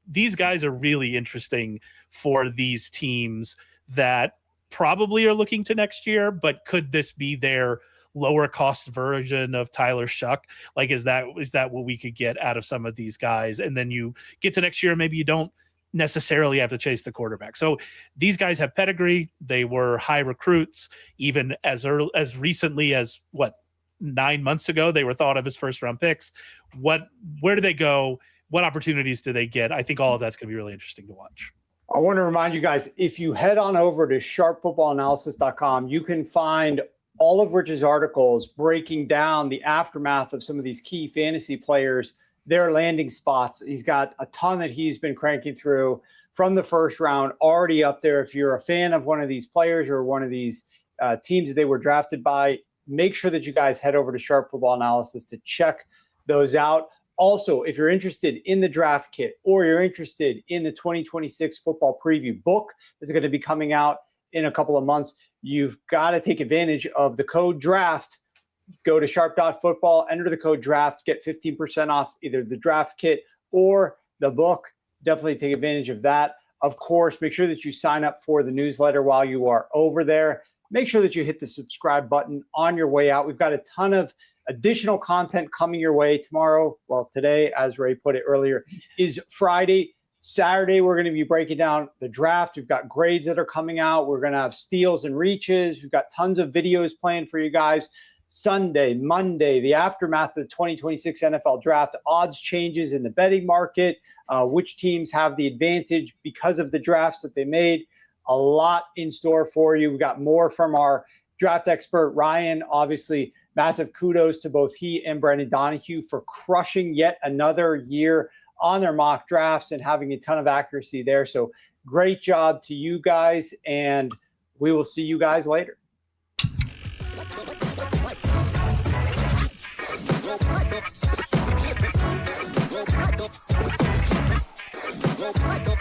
these guys are really interesting for these teams that probably are looking to next year, but could this be their lower cost version of Tyler Shuck? Like, is that what we could get out of some of these guys? And then you get to next year, maybe you don't necessarily have to chase the quarterback. So these guys have pedigree. They were high recruits, even as recently as 9 months ago, they were thought of as first round picks. Where do they go? What opportunities do they get? I think all of that's going to be really interesting to watch. I want to remind you guys, if you head on over to sharpfootballanalysis.com, you can find all of Rich's articles breaking down the aftermath of some of these key fantasy players, their landing spots. He's got a ton that he's been cranking through from the first round, already up there. If you're a fan of one of these players or one of these teams that they were drafted by, make sure that you guys head over to Sharp Football Analysis to check those out. Also, if you're interested in the draft kit or you're interested in the 2026 football preview book that's going to be coming out in a couple of months, you've got to take advantage of the code DRAFT. Go to sharp.football, enter the code DRAFT, get 15% off either the draft kit or the book. Definitely take advantage of that. Of course, make sure that you sign up for the newsletter while you are over there. Make sure that you hit the subscribe button on your way out. We've got a ton of additional content coming your way tomorrow. Well, today, as Ray put it earlier, is Friday. Saturday, we're going to be breaking down the draft. We've got grades that are coming out. We're going to have steals and reaches. We've got tons of videos planned for you guys. Sunday, Monday, the aftermath of the 2026 NFL draft, odds changes in the betting market, which teams have the advantage because of the drafts that they made. A lot in store for you. We got more from our draft expert, Ryan. Obviously, massive kudos to both he and Brendan Donahue for crushing yet another year on their mock drafts and having a ton of accuracy there. So great job to you guys, and we will see you guys later. Go,